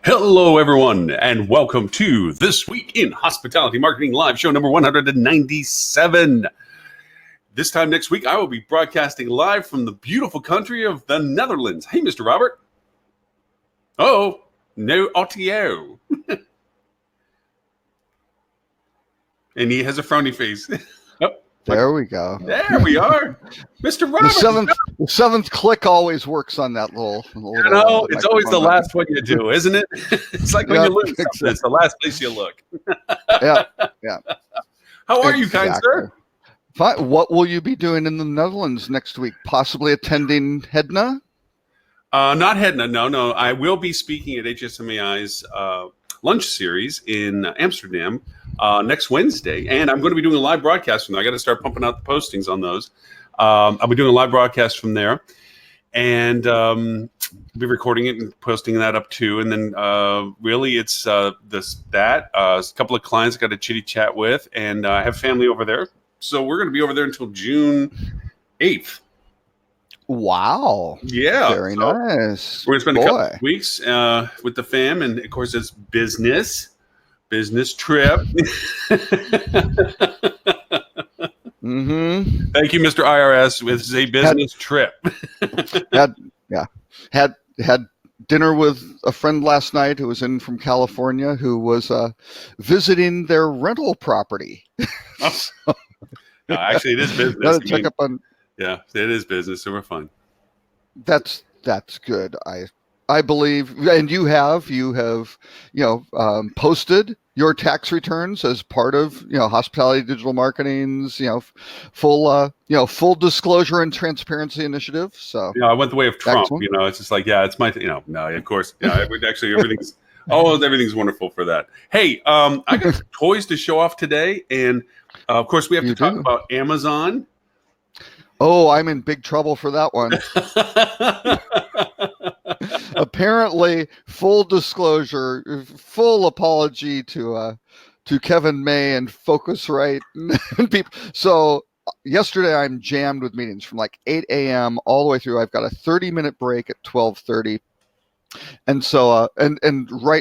Hello, everyone, and welcome to This Week in Hospitality Marketing Live show number 197. This time next week, I will be broadcasting live from the beautiful country of the Netherlands. Hey, Mr. Robert. Oh, no audio. And he has a frowny face. There we go. There we are. Mr. Robert. The seventh click always works on that little it's always the last one you do, isn't it? It's like when you lose something, exactly. It's the last place you look. Yeah. How are you, kind sir? Fine. What will you be doing in the Netherlands next week? Possibly attending HEDNA? Not HEDNA, no. I will be speaking at HSMAI's lunch series in Amsterdam next Wednesday, and I'm going to be doing a live broadcast from there. I got to start pumping out the postings on those. I'll be doing a live broadcast from there, and I'll be recording it and posting that up too. And then really it's a couple of clients I got to chitty chat with, and I have family over there. So we're going to be over there until June 8th. Wow. Yeah. Very nice. We're going to spend a couple of weeks with the fam, and of course it's business trip. Mm-hmm. Thank you, Mr. IRS. It's a business trip. Had dinner with a friend last night who was in from California who was visiting their rental property. No, actually, it is business. Yeah, it is business. So we're fine. That's good. I believe, and you have posted your tax returns as part of Hospitality Digital Marketing's full disclosure and transparency initiative. So I went the way of Trump. Excellent. It's just like it's my no, of course. Actually, everything's wonderful for that. Hey, I got some toys to show off today, and of course we have to talk about Amazon. Oh, I'm in big trouble for that one. Apparently, full disclosure, full apology to Kevin May and Focusrite and people. So yesterday I'm jammed with meetings from like 8 a.m. all the way through. I've got a 30-minute break at 12:30. And so,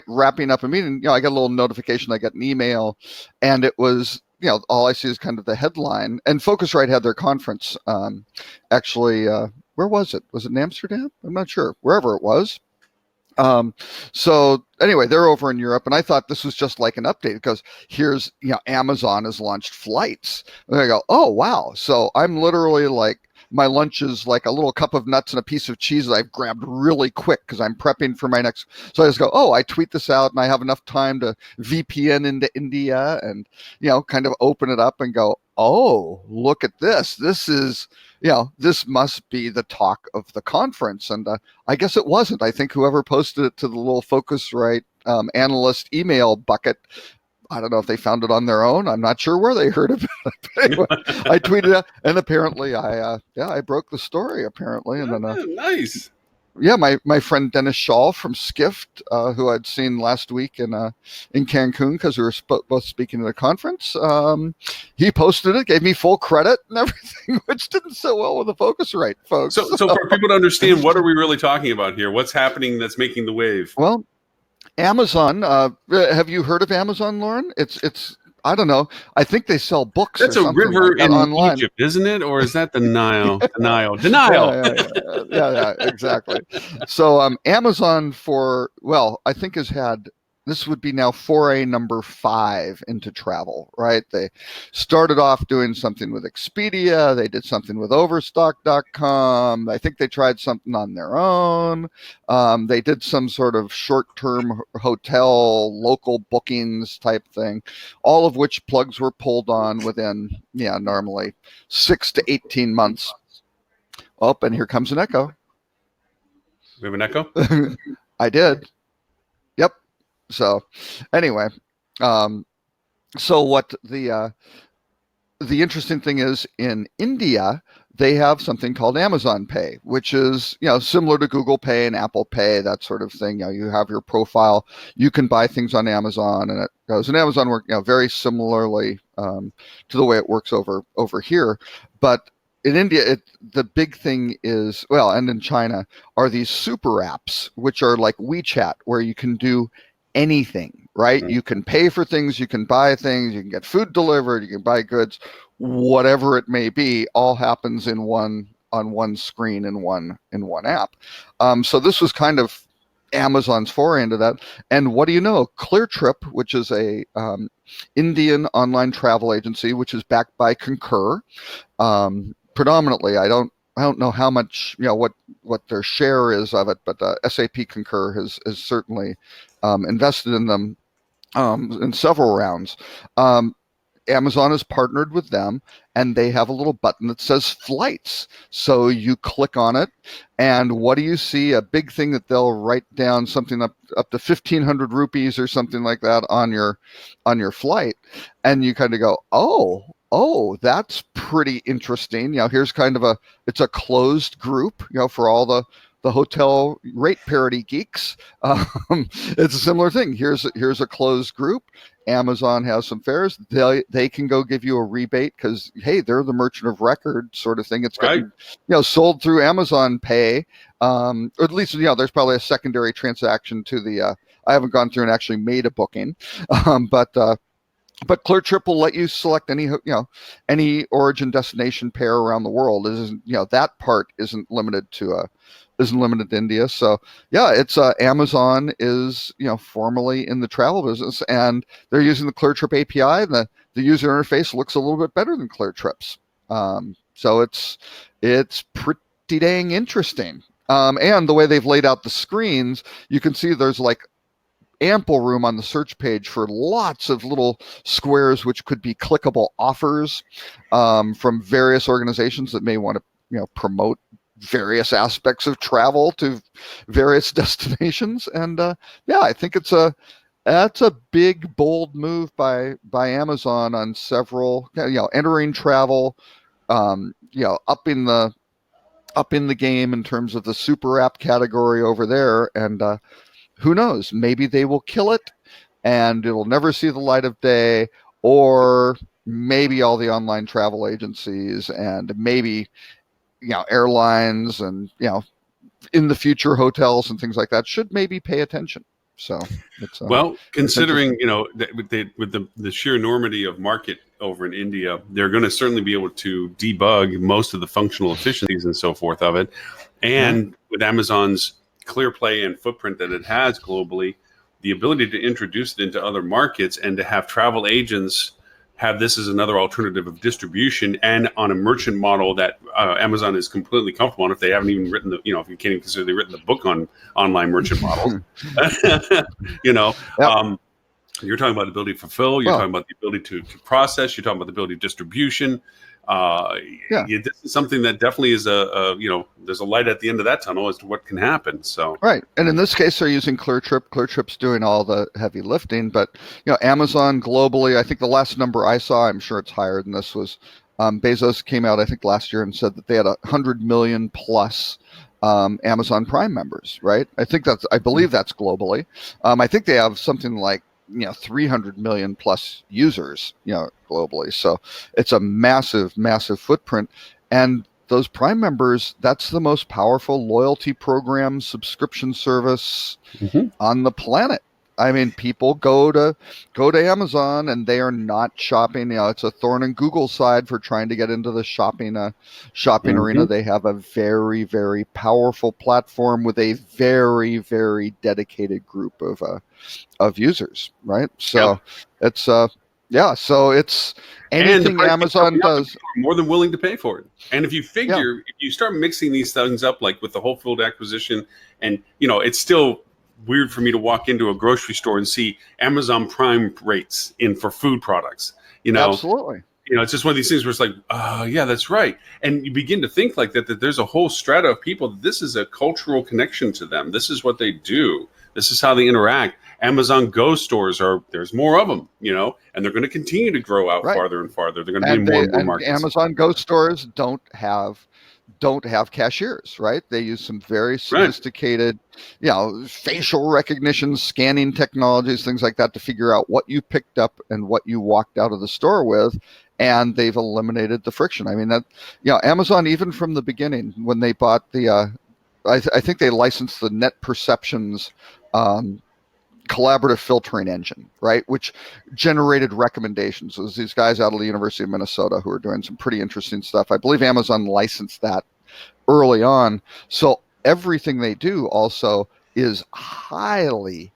wrapping up a meeting, I got a little notification. I got an email, and it was, all I see is kind of the headline. And Focusrite had their conference. Where was it? Was it in Amsterdam? I'm not sure. Wherever it was. So anyway, they're over in Europe, and I thought this was just like an update because here's, Amazon has launched flights. And I go, oh wow. So I'm literally like, my lunch is like a little cup of nuts and a piece of cheese that I've grabbed really quick because I'm prepping for my next. So I just go, I tweet this out and I have enough time to VPN into India and, kind of open it up and go, oh, look at this. This is, this must be the talk of the conference. And I guess it wasn't. I think whoever posted it to the little Focusrite analyst email bucket, I don't know if they found it on their own. I'm not sure where they heard about it. But anyway, I tweeted it, and apparently I broke the story apparently. And then nice. Yeah, my friend Dennis Shaw from Skift, who I'd seen last week in Cancun because we were both speaking at a conference. He posted it, gave me full credit and everything, which didn't sit well with the Focusrite folks. So for people to understand, what are we really talking about here? What's happening that's making the wave? Well, Amazon. Have you heard of Amazon, Lauren? It's I don't know. I think they sell books. That's a river in online. Egypt, isn't it? Or is that the Nile? Denial. Yeah, exactly. So Amazon I think has had, this would be now foray number 5 into travel, right? They started off doing something with Expedia. They did something with Overstock.com. I think they tried something on their own. They did some sort of short-term hotel, local bookings type thing, all of which plugs were pulled on within, normally 6 to 18 months. Oh, and here comes an echo. We have an echo? I did. Yep. So anyway, so what the interesting thing is, in India, they have something called Amazon Pay, which is, similar to Google Pay and Apple Pay, that sort of thing. You have your profile, you can buy things on Amazon, and it goes. And Amazon work, very similarly to the way it works over here. But in India, the big thing is, well, and in China, are these super apps, which are like WeChat, where you can do anything, right? Mhm. You can pay for things, you can buy things, you can get food delivered, you can buy goods, whatever it may be, all happens in one on one screen in one app. So this was kind of Amazon's foray into that. And what do you know? ClearTrip, which is a Indian online travel agency, which is backed by Concur, predominantly. I don't know how much, what their share is of it, but SAP Concur has certainly invested in them in several rounds. Amazon has partnered with them, and they have a little button that says flights. So you click on it, and what do you see? A big thing that they'll write down something up to 1,500 rupees or something like that on your flight, and you kind of go, oh, that's pretty interesting. Here's kind of it's a closed group, for all the hotel rate parity geeks. It's a similar thing. Here's a closed group. Amazon has some fares. They can go give you a rebate because, hey, they're the merchant of record sort of thing. It's getting, sold through Amazon Pay, or at least, there's probably a secondary transaction to the. I haven't gone through and actually made a booking, but ClearTrip will let you select any origin destination pair around the world. That part isn't limited to India. So yeah, it's Amazon is formally in the travel business, and they're using the ClearTrip API, and the user interface looks a little bit better than ClearTrip's. So it's pretty dang interesting. And the way they've laid out the screens, you can see there's like ample room on the search page for lots of little squares which could be clickable offers from various organizations that may want to promote various aspects of travel to various destinations. And I think that's a big, bold move by Amazon on several, entering travel, up in the game in terms of the super app category over there. And who knows? Maybe they will kill it, and it'll never see the light of day, or maybe all the online travel agencies and maybe airlines and in the future hotels and things like that should maybe pay attention. So it's well, considering with the sheer enormity of market over in India, they're going to certainly be able to debug most of the functional efficiencies and so forth of it. And with Amazon's clear play and footprint that it has globally, the ability to introduce it into other markets and to have travel agents have this as another alternative of distribution and on a merchant model that Amazon is completely comfortable on. If they haven't even written if you can't even consider they've written the book on online merchant models, you're talking about the ability to fulfill, you're talking about the ability to process, you're talking about the ability of distribution. This is something that definitely is there's a light at the end of that tunnel as to what can happen. So right, and in this case, they're using ClearTrip. ClearTrip's doing all the heavy lifting, but Amazon globally, I think the last number I saw, I'm sure it's higher than this, was Bezos came out I think last year and said that they had 100 million plus Amazon Prime members. Right, I believe that's globally. I think they have something like 300 million plus users, globally. So it's a massive footprint. And those Prime members, that's the most powerful loyalty program subscription service on the planet. I mean, people go to Amazon and they are not shopping. It's a thorn in Google's side for trying to get into the shopping arena. They have a very, very powerful platform with a very, very dedicated group of users, right? So it's so it's anything Amazon does, more than willing to pay for it. And if you figure, if you start mixing these things up, like with the Whole Food acquisition, and it's still weird for me to walk into a grocery store and see Amazon Prime rates for food products. Absolutely. It's just one of these things where it's like, yeah, that's right. And you begin to think like that there's a whole strata of people. This is a cultural connection to them. This is what they do. This is how they interact. Amazon Go stores there's more of them, and they're going to continue to grow out farther and farther. They're going to be in more and more markets. Amazon Go stores don't have cashiers, right? They use some very sophisticated, facial recognition, scanning technologies, things like that to figure out what you picked up and what you walked out of the store with. and they've eliminated the friction. I mean, that, Amazon, even from the beginning, when they bought I think they licensed the Net Perceptions collaborative filtering engine, right, which generated recommendations. It was these guys out of the University of Minnesota who are doing some pretty interesting stuff. I believe Amazon licensed that early on. So everything they do also is highly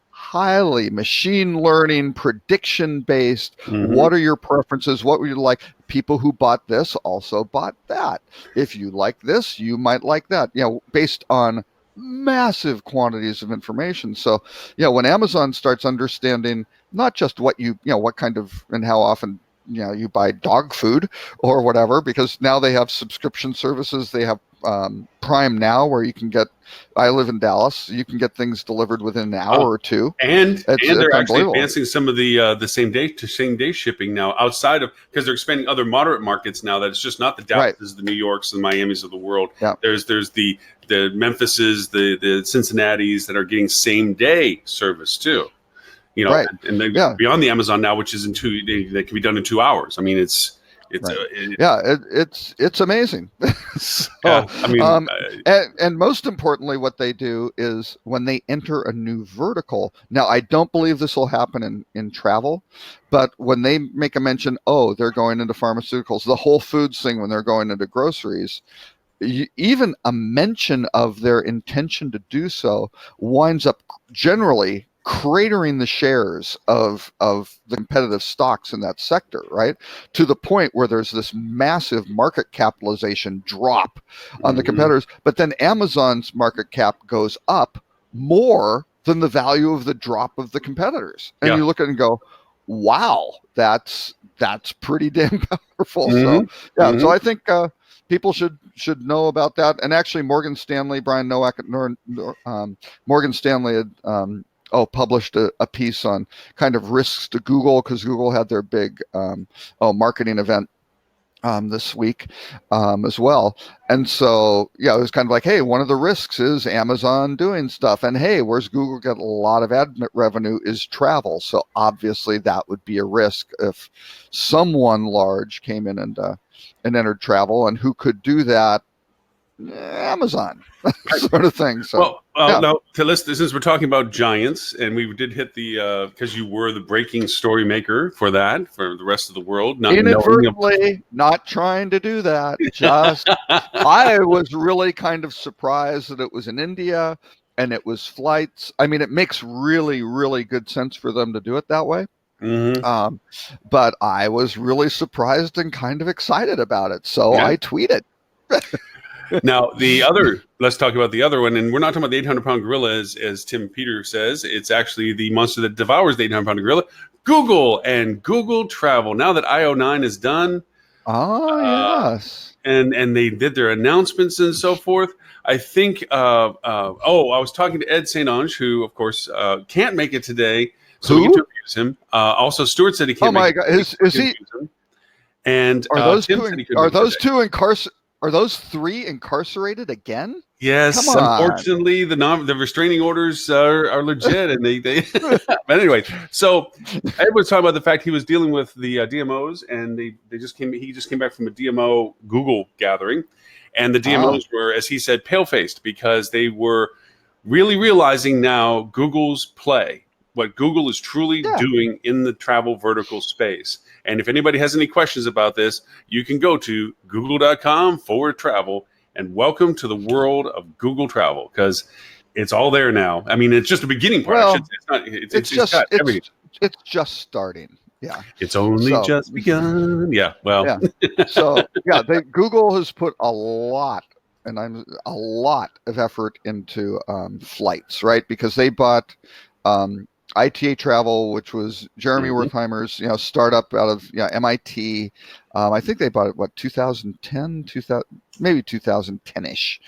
machine learning, prediction based. Mhm. What are your preferences? What would you like? People who bought this also bought that. If you like this, you might like that, based on massive quantities of information. So, when Amazon starts understanding not just what what kind of and how often you buy dog food or whatever, because now they have subscription services. They have Prime Now, where you can get. I live in Dallas. You can get things delivered within an hour or two. And It's they're actually unbelievable. advancing some of the same day shipping now, outside of, because they're expanding other moderate markets now. That it's just not the Dallases, the New Yorks, the Miamis of the world. Yeah. There's the Memphises, the Cincinnatis that are getting same day service too. Right. And they're beyond the Amazon now, which is that can be done in 2 hours. I mean, it's amazing. So, I mean, and most importantly, what they do is when they enter a new vertical. Now, I don't believe this will happen in travel, but when they make a mention, they're going into pharmaceuticals, the Whole Foods thing, when they're going into groceries, even a mention of their intention to do so winds up generally cratering the shares of the competitive stocks in that sector, right? To the point where there's this massive market capitalization drop on the competitors, but then Amazon's market cap goes up more than the value of the drop of the competitors. And you look at it and go, wow, that's pretty damn powerful. So so I think people should know about that. And actually, Morgan Stanley, Brian Nowak at Morgan Stanley had published a piece on kind of risks to Google, because Google had their big marketing event this week as well. And so, it was kind of like, hey, one of the risks is Amazon doing stuff. And hey, where's Google get a lot of ad revenue is travel. So obviously that would be a risk if someone large came in and entered travel. And who could do that? Amazon, sort of thing. So, now, since we're talking about giants, and we did hit because you were the breaking story maker for that for the rest of the world. Inadvertently, not trying to do that. Just, I was really kind of surprised that it was in India and it was flights. I mean, it makes really, really good sense for them to do it that way. But I was really surprised and kind of excited about it. So I tweeted. Now, let's talk about the other one. And we're not talking about the 800-pound gorilla, as Tim Peter says. It's actually the monster that devours the 800-pound gorilla, Google and Google Travel. Now that IO9 is done. Yes. And they did their announcements and so forth. I think, I was talking to Ed St. Ange, who, of course, can't make it today. So we get to abuse him. Also, Stuart said he can't make it. Oh, my God. Is he? And are those three incarcerated again? Yes, unfortunately, the restraining orders are legit, and they but anyway. So Ed was talking about the fact he was dealing with the DMOs, and he just came back from a DMO Google gathering, and the DMOs were, as he said, pale-faced, because they were really realizing now Google's play, what Google is truly doing in the travel vertical space. And if anybody has any questions about this, you can go to google.com/travel and welcome to the world of Google Travel, because it's all there now. I mean, it's just a beginning part. Well, it's just starting. Yeah. It's only just begun. Yeah. Well. Yeah. So Google has put a lot of effort into flights, right? Because they bought ITA Travel, which was Jeremy Wertheimer's, startup out of MIT. I think they bought it 2010, maybe 2010ish,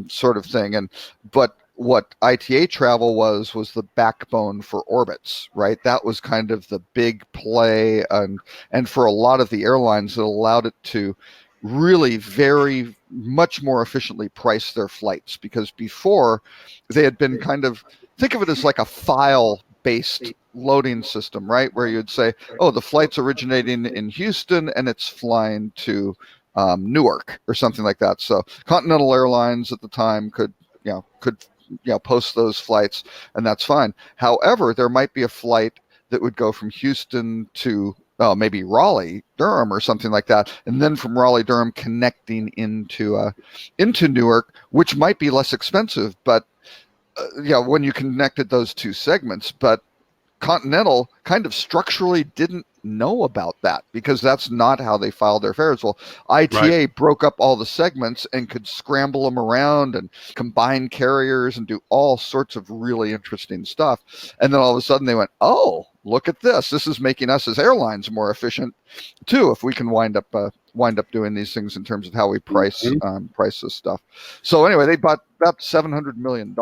sort of thing. But what ITA Travel was the backbone for Orbitz, right? That was kind of the big play, and for a lot of the airlines, it allowed it to really very much more efficiently price their flights, because before they had been kind of, think of it as like a file-based loading system, right? Where you'd say, oh, the flight's originating in Houston and it's flying to Newark or something like that. So Continental Airlines at the time could post those flights, and that's fine. However, there might be a flight that would go from Houston to maybe Raleigh, Durham, or something like that, and then from Raleigh, Durham, connecting into Newark, which might be less expensive, but when you connected those two segments. But Continental kind of structurally didn't know about that because that's not how they filed their fares. Well, ITA broke up all the segments and could scramble them around and combine carriers and do all sorts of really interesting stuff. And then all of a sudden they went, oh, look at this. This is making us as airlines more efficient too, if we can wind up doing these things in terms of how we price this stuff. So anyway, they bought about $700 million,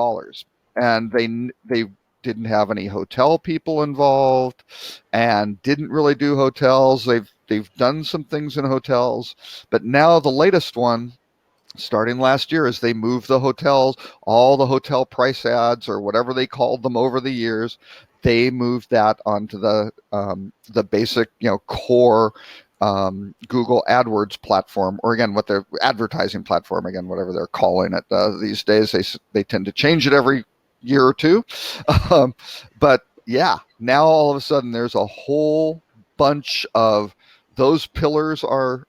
and they didn't have any hotel people involved and didn't really do hotels. They've done some things in hotels, but now the latest one, starting last year, is they moved the hotels, all the hotel price ads or whatever they called them over the years. They moved that onto the basic, core Google AdWords platform, or again, what their advertising platform, again, whatever they're calling it these days. They tend to change it every year or two. But yeah, now all of a sudden there's a whole bunch of those pillars are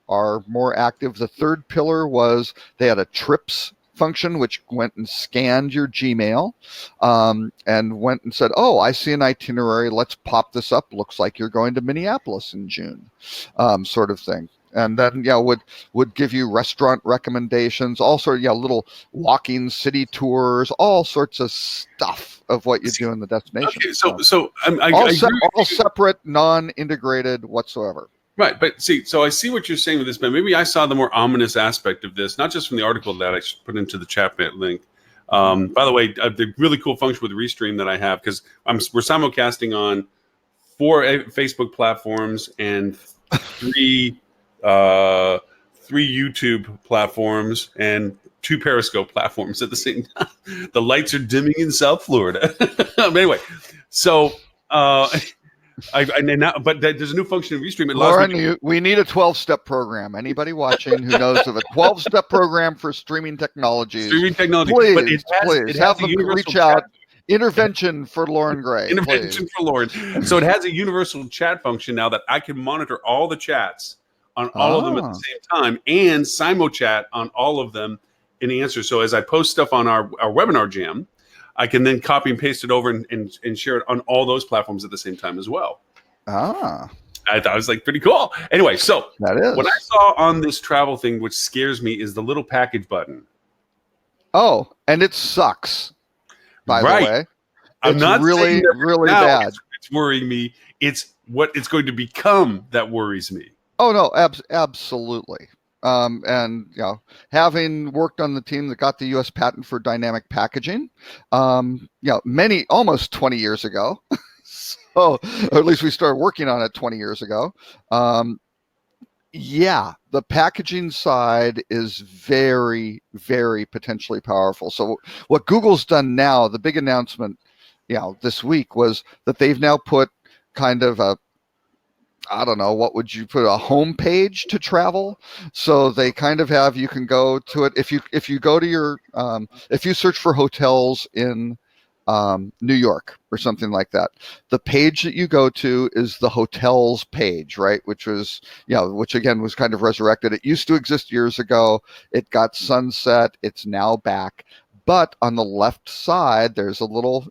more active. The third pillar was they had a trips function, which went and scanned your Gmail and went and said, oh, I see an itinerary. Let's pop this up. Looks like you're going to Minneapolis in June, sort of thing. And then, would give you restaurant recommendations, also, little walking city tours, all sorts of stuff of what you do in the destination. Okay, so all separate, non-integrated whatsoever. Right, but so I see what you're saying with this, but maybe I saw the more ominous aspect of this, not just from the article that I put into the chat link. By the way, the really cool function with Restream that I have, because we're simulcasting on 4 Facebook platforms and 3 YouTube platforms and 2 Periscope platforms at the same time. The lights are dimming in South Florida. But anyway, so but there's a new function in Restream. Lauren, we need a 12-step program. Anybody watching who knows of a 12-step program for streaming technologies? Please have them reach out. Intervention for Lauren Gray. Intervention for Lauren. So it has a universal chat function now that I can monitor all the chats on all of them at the same time and simulchat on all of them in answer. So as I post stuff on our webinar jam, I can then copy and paste it over and share it on all those platforms at the same time as well. I thought it was pretty cool. Anyway, so that is what I saw on this travel thing, which scares me, is the little package button. Oh, and it sucks. By the way, I'm not really bad. It's worrying me. It's what it's going to become that worries me. Oh no, absolutely. And having worked on the team that got the U.S. patent for dynamic packaging, almost 20 years ago, so, or at least we started working on it 20 years ago. The packaging side is very, very potentially powerful. So what Google's done now, the big announcement, this week, was that they've now put kind of what would you put, a home page to travel? So they kind of have, you can go to it if you go to your if you search for hotels in New York or something like that, the page that you go to is the hotels page, right? Which again was kind of resurrected. It used to exist years ago. It got sunset. It's now back. But on the left side, there's a little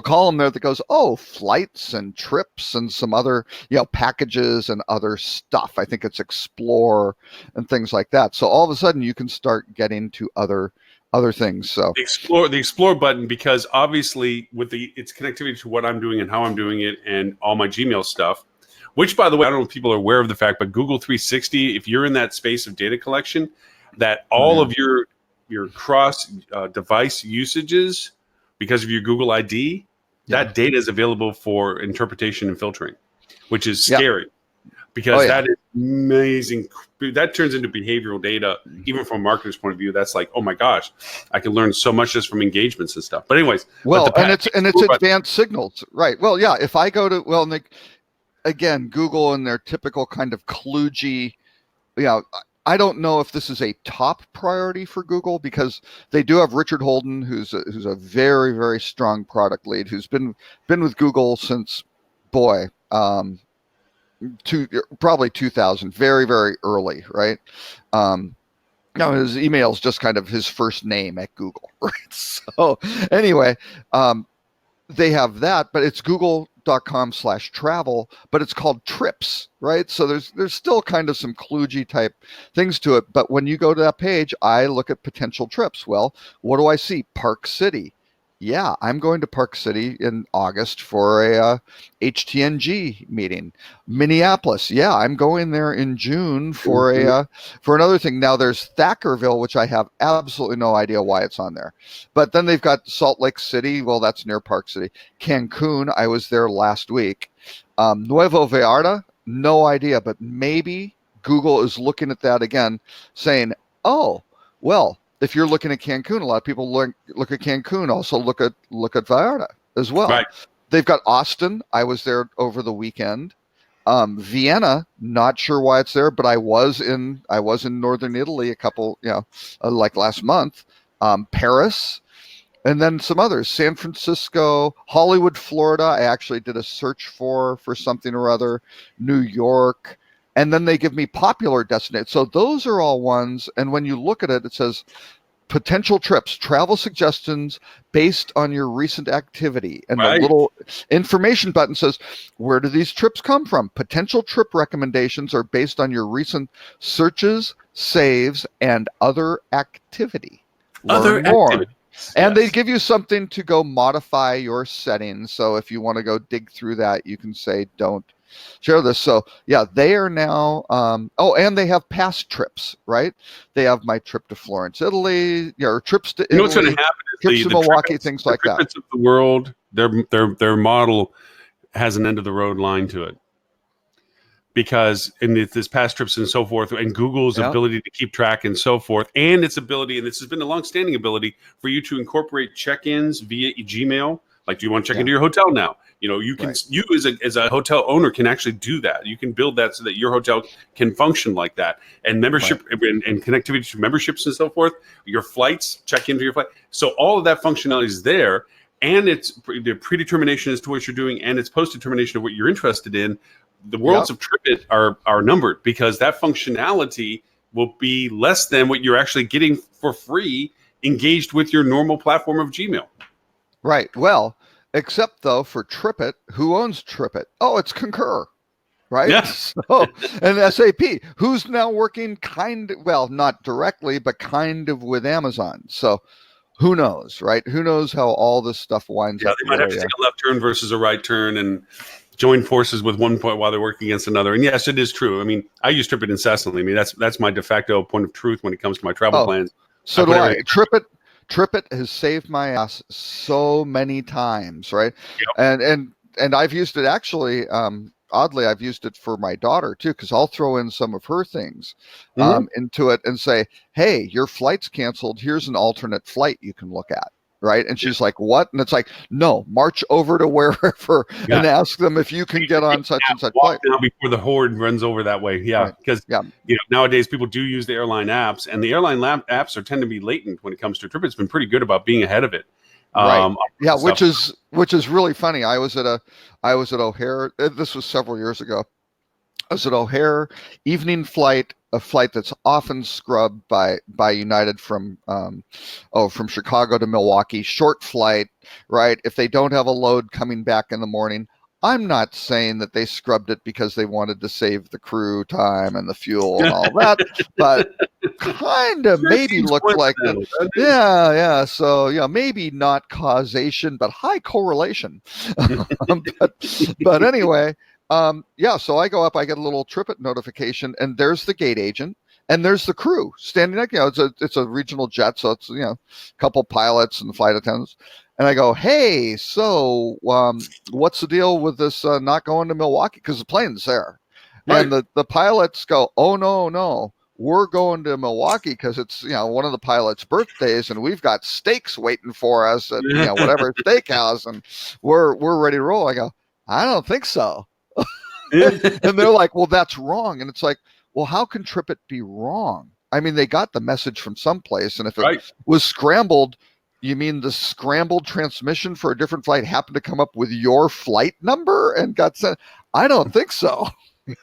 column there that goes, flights and trips and some other, packages and other stuff. I think it's Explore and things like that. So all of a sudden you can start getting to other things. So the Explore button, because obviously with its connectivity to what I'm doing and how I'm doing it and all my Gmail stuff, which, by the way, I don't know if people are aware of the fact, but Google 360, if you're in that space of data collection, that all of your cross device usages, because of your Google ID, that data is available for interpretation and filtering, which is scary, because amazing. That turns into behavioral data, even from a marketer's point of view. That's like, oh my gosh, I can learn so much just from engagements and stuff. But anyways, Well, but and it's advanced signals, right? Well, yeah. If I go to again, Google and their typical kind of kludgy, I don't know if this is a top priority for Google, because they do have Richard Holden, who's a very, very strong product lead, who's been with Google since, probably 2000, very, very early, right? His email is just kind of his first name at Google, right? So anyway, they have that, but it's google.com/travel, but it's called Trips, right? So there's still kind of some kludgy type things to it. But when you go to that page, I look at potential trips. Well, what do I see? Park City. Yeah, I'm going to Park City in August for a HTNG meeting. Minneapolis. Yeah, I'm going there in June for for another thing. Now there's Thackerville, which I have absolutely no idea why it's on there. But then they've got Salt Lake City. Well, that's near Park City. Cancun. I was there last week. Nuevo Vallarta. No idea, but maybe Google is looking at that again, saying, "Oh, well." If you're looking at Cancun, a lot of people look at Cancun. Also look at Vallarta as well. Right. They've got Austin. I was there over the weekend. Vienna, not sure why it's there, but I was in northern Italy a couple, like last month. Paris, and then some others. San Francisco, Hollywood, Florida. I actually did a search for something or other. New York. And then they give me popular destinations. So those are all ones. And when you look at it, it says potential trips, travel suggestions based on your recent activity. And the little information button says, where do these trips come from? Potential trip recommendations are based on your recent searches, saves, and other activity. Learn more. And they give you something to go modify your settings. So if you want to go dig through that, you can say, don't share this. So yeah, they are now, and they have past trips, right? They have my trip to Florence, Italy, or trips to Italy, what's going to happen is trips to Milwaukee, things like that. Of the world, their model has an end of the road line to it. Because in this past trips and so forth, and Google's ability to keep track and so forth, and its ability, and this has been a long-standing ability for you to incorporate check-ins via Gmail. Like, do you want to check into your hotel now? You can, you as a hotel owner can actually do that. You can build that so that your hotel can function like that. And membership and connectivity to memberships and so forth, your flights, check into your flight. So all of that functionality is there, and it's the predetermination as to what you're doing, and it's post-determination of what you're interested in. The worlds of TripIt are numbered, because that functionality will be less than what you're actually getting for free engaged with your normal platform of Gmail. Right. Well, except though for TripIt, who owns TripIt? Oh, it's Concur, right? Yeah. So, and SAP, who's now working not directly, but kind of with Amazon. So who knows, right? Who knows how all this stuff winds up? They might have to take a left turn versus a right turn and join forces with one point while they're working against another. And yes, it is true. I mean, I use TripIt incessantly. I mean, that's my de facto point of truth when it comes to my travel plans. So do I. TripIt has saved my ass so many times, right? Yep. And I've used it actually. Oddly, I've used it for my daughter too, because I'll throw in some of her things into it and say, "Hey, your flight's canceled. Here's an alternate flight you can look at." Right? And she's like, "What?" And it's like, "No, march over to wherever and ask them if you can get on such and such flight." Now before the horde runs over that way. Yeah, because nowadays people do use the airline apps, and the airline apps tend to be latent when it comes to TripIt's been pretty good about being ahead of it. Right. Yeah, which is really funny. I was at O'Hare. This was several years ago. I was at O'Hare, evening flight, a flight that's often scrubbed by United from Chicago to Milwaukee, short flight, right? If they don't have a load coming back in the morning, I'm not saying that they scrubbed it because they wanted to save the crew time and the fuel and all that, but kind of maybe looked like that. Yeah. So maybe not causation, but high correlation. but anyway. So I go up, I get a little TripIt notification, and there's the gate agent, and there's the crew standing there. It's a regional jet, so it's a couple pilots and flight attendants. And I go, "Hey, so what's the deal with this not going to Milwaukee? Because the plane's there." Right. And the pilots go, oh, no, we're going to Milwaukee because it's, one of the pilots' birthdays and we've got steaks waiting for us at, whatever steakhouse and we're ready to roll. I go, I don't think so. And they're like, well, that's wrong. And it's like, well, how can TripIt be wrong? I mean, they got the message from someplace, and if it was scrambled, you mean the scrambled transmission for a different flight happened to come up with your flight number and got sent? I don't think so.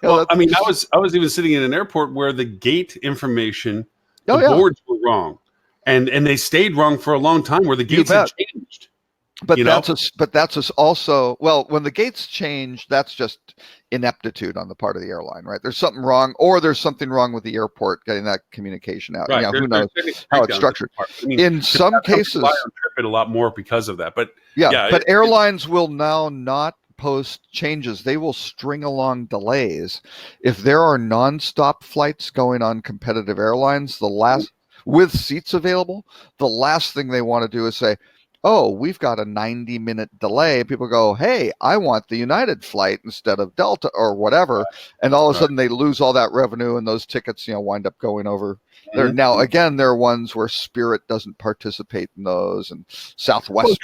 Well, I mean, I was even sitting in an airport where the gate information, the boards were wrong, and they stayed wrong for a long time. Where the gates had changed. But that's also, well, when the gates change, that's just ineptitude on the part of the airline, right? There's something wrong, or there's something wrong with the airport getting that communication out. Right. Who knows how it's structured. I mean, in some cases, TripIt a lot more because of that. But but airlines will now not post changes. They will string along delays. If there are nonstop flights going on competitive airlines, with seats available, the last thing they want to do is say, oh, we've got a 90-minute delay. People go, hey, I want the United flight instead of Delta or whatever. And all of a sudden they lose all that revenue and those tickets, wind up going over there. Now, again, there are ones where Spirit doesn't participate in those and Southwest,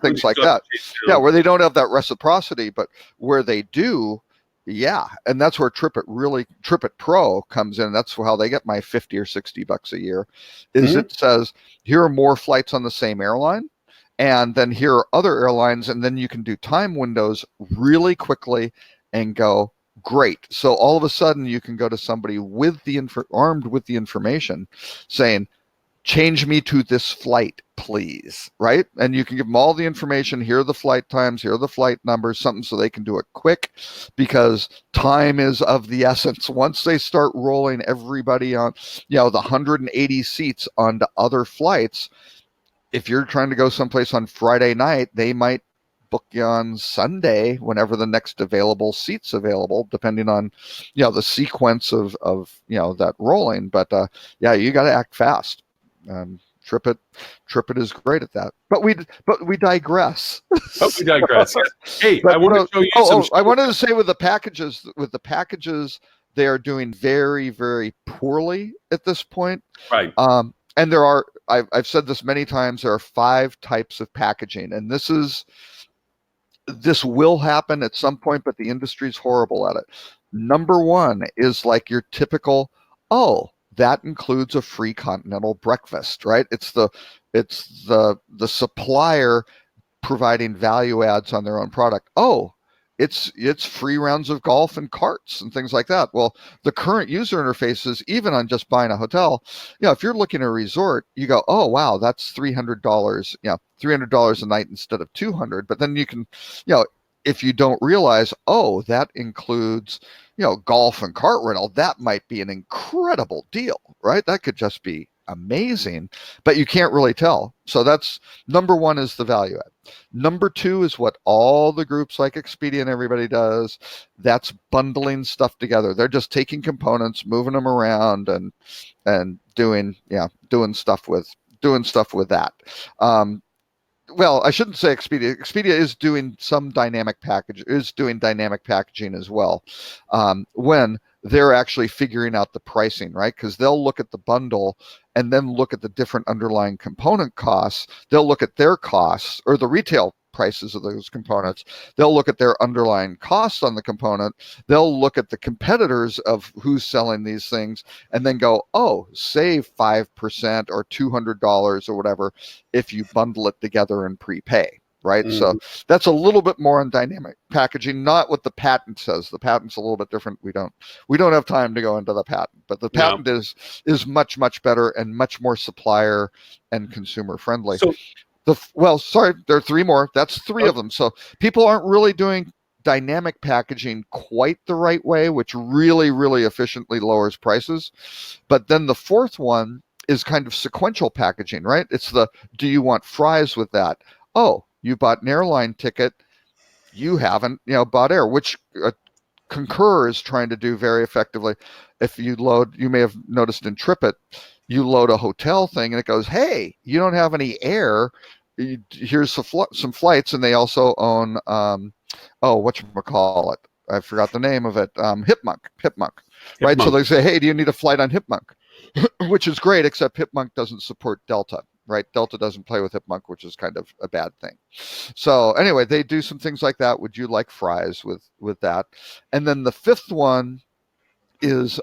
things like that. Yeah, where they don't have that reciprocity, but where they do, and that's where TripIt Pro comes in. That's how they get my $50 or $60 a year. It says here are more flights on the same airline, and then here are other airlines, and then you can do time windows really quickly and go great. So all of a sudden you can go to somebody with armed with the information, saying, change me to this flight, please, right? And you can give them all the information. Here are the flight times. Here are the flight numbers, something so they can do it quick because time is of the essence. Once they start rolling everybody on, the 180 seats onto other flights, if you're trying to go someplace on Friday night, they might book you on Sunday whenever the next available seat's available, depending on, the sequence of that rolling. But you got to act fast. TripIt is great at that, but we digress. Hey, I want to show you I wanted to say with the packages, they are doing very, very poorly at this point. Right. And I've said this many times, there are 5 types of packaging, and this will happen at some point, but the industry's horrible at it. Number 1 is like your typical, that includes a free continental breakfast, right? It's the supplier providing value adds on their own product. It's free rounds of golf and carts and things like that. Well, the current user interfaces, even on just buying a hotel, if you're looking at a resort, you go, oh wow, that's $300, $300 a night instead of $200. But then you can, if you don't realize, that includes, golf and cart rental, that might be an incredible deal, right? That could just be amazing, but you can't really tell. So that's number 1 is the value add. Number 2 is what all the groups like Expedia and everybody does. That's bundling stuff together. They're just taking components, moving them around and doing stuff with that. Well, I shouldn't say Expedia. Expedia is doing dynamic packaging as well. When they're actually figuring out the pricing, right? Because they'll look at the bundle and then look at the different underlying component costs. They'll look at their costs or the retail prices of those components. They'll look at their underlying costs on the component. They'll look at the competitors of who's selling these things and then go, save 5% or $200 or whatever if you bundle it together and prepay. Right. Mm-hmm. So that's a little bit more on dynamic packaging, not what the patent says. The patent's a little bit different. We don't have time to go into the patent, but the patent is much, much better and much more supplier and consumer friendly. So, there are 3 more. That's 3 of them. So people aren't really doing dynamic packaging quite the right way, which really, really efficiently lowers prices. But then the 4th one is kind of sequential packaging, right? It's do you want fries with that? You bought an airline ticket, you haven't, bought air, which Concur is trying to do very effectively. If you may have noticed in TripIt, you load a hotel thing and it goes, hey, you don't have any air. Here's some flights, and they also own, whatchamacallit, I forgot the name of it. Hipmunk, right? So Hipmunk. they say, hey, do you need a flight on Hipmunk? Which is great, except Hipmunk doesn't support Delta, right? Delta doesn't play with Hipmunk, which is kind of a bad thing. So anyway, they do some things like that. Would you like fries with that? And then the fifth one is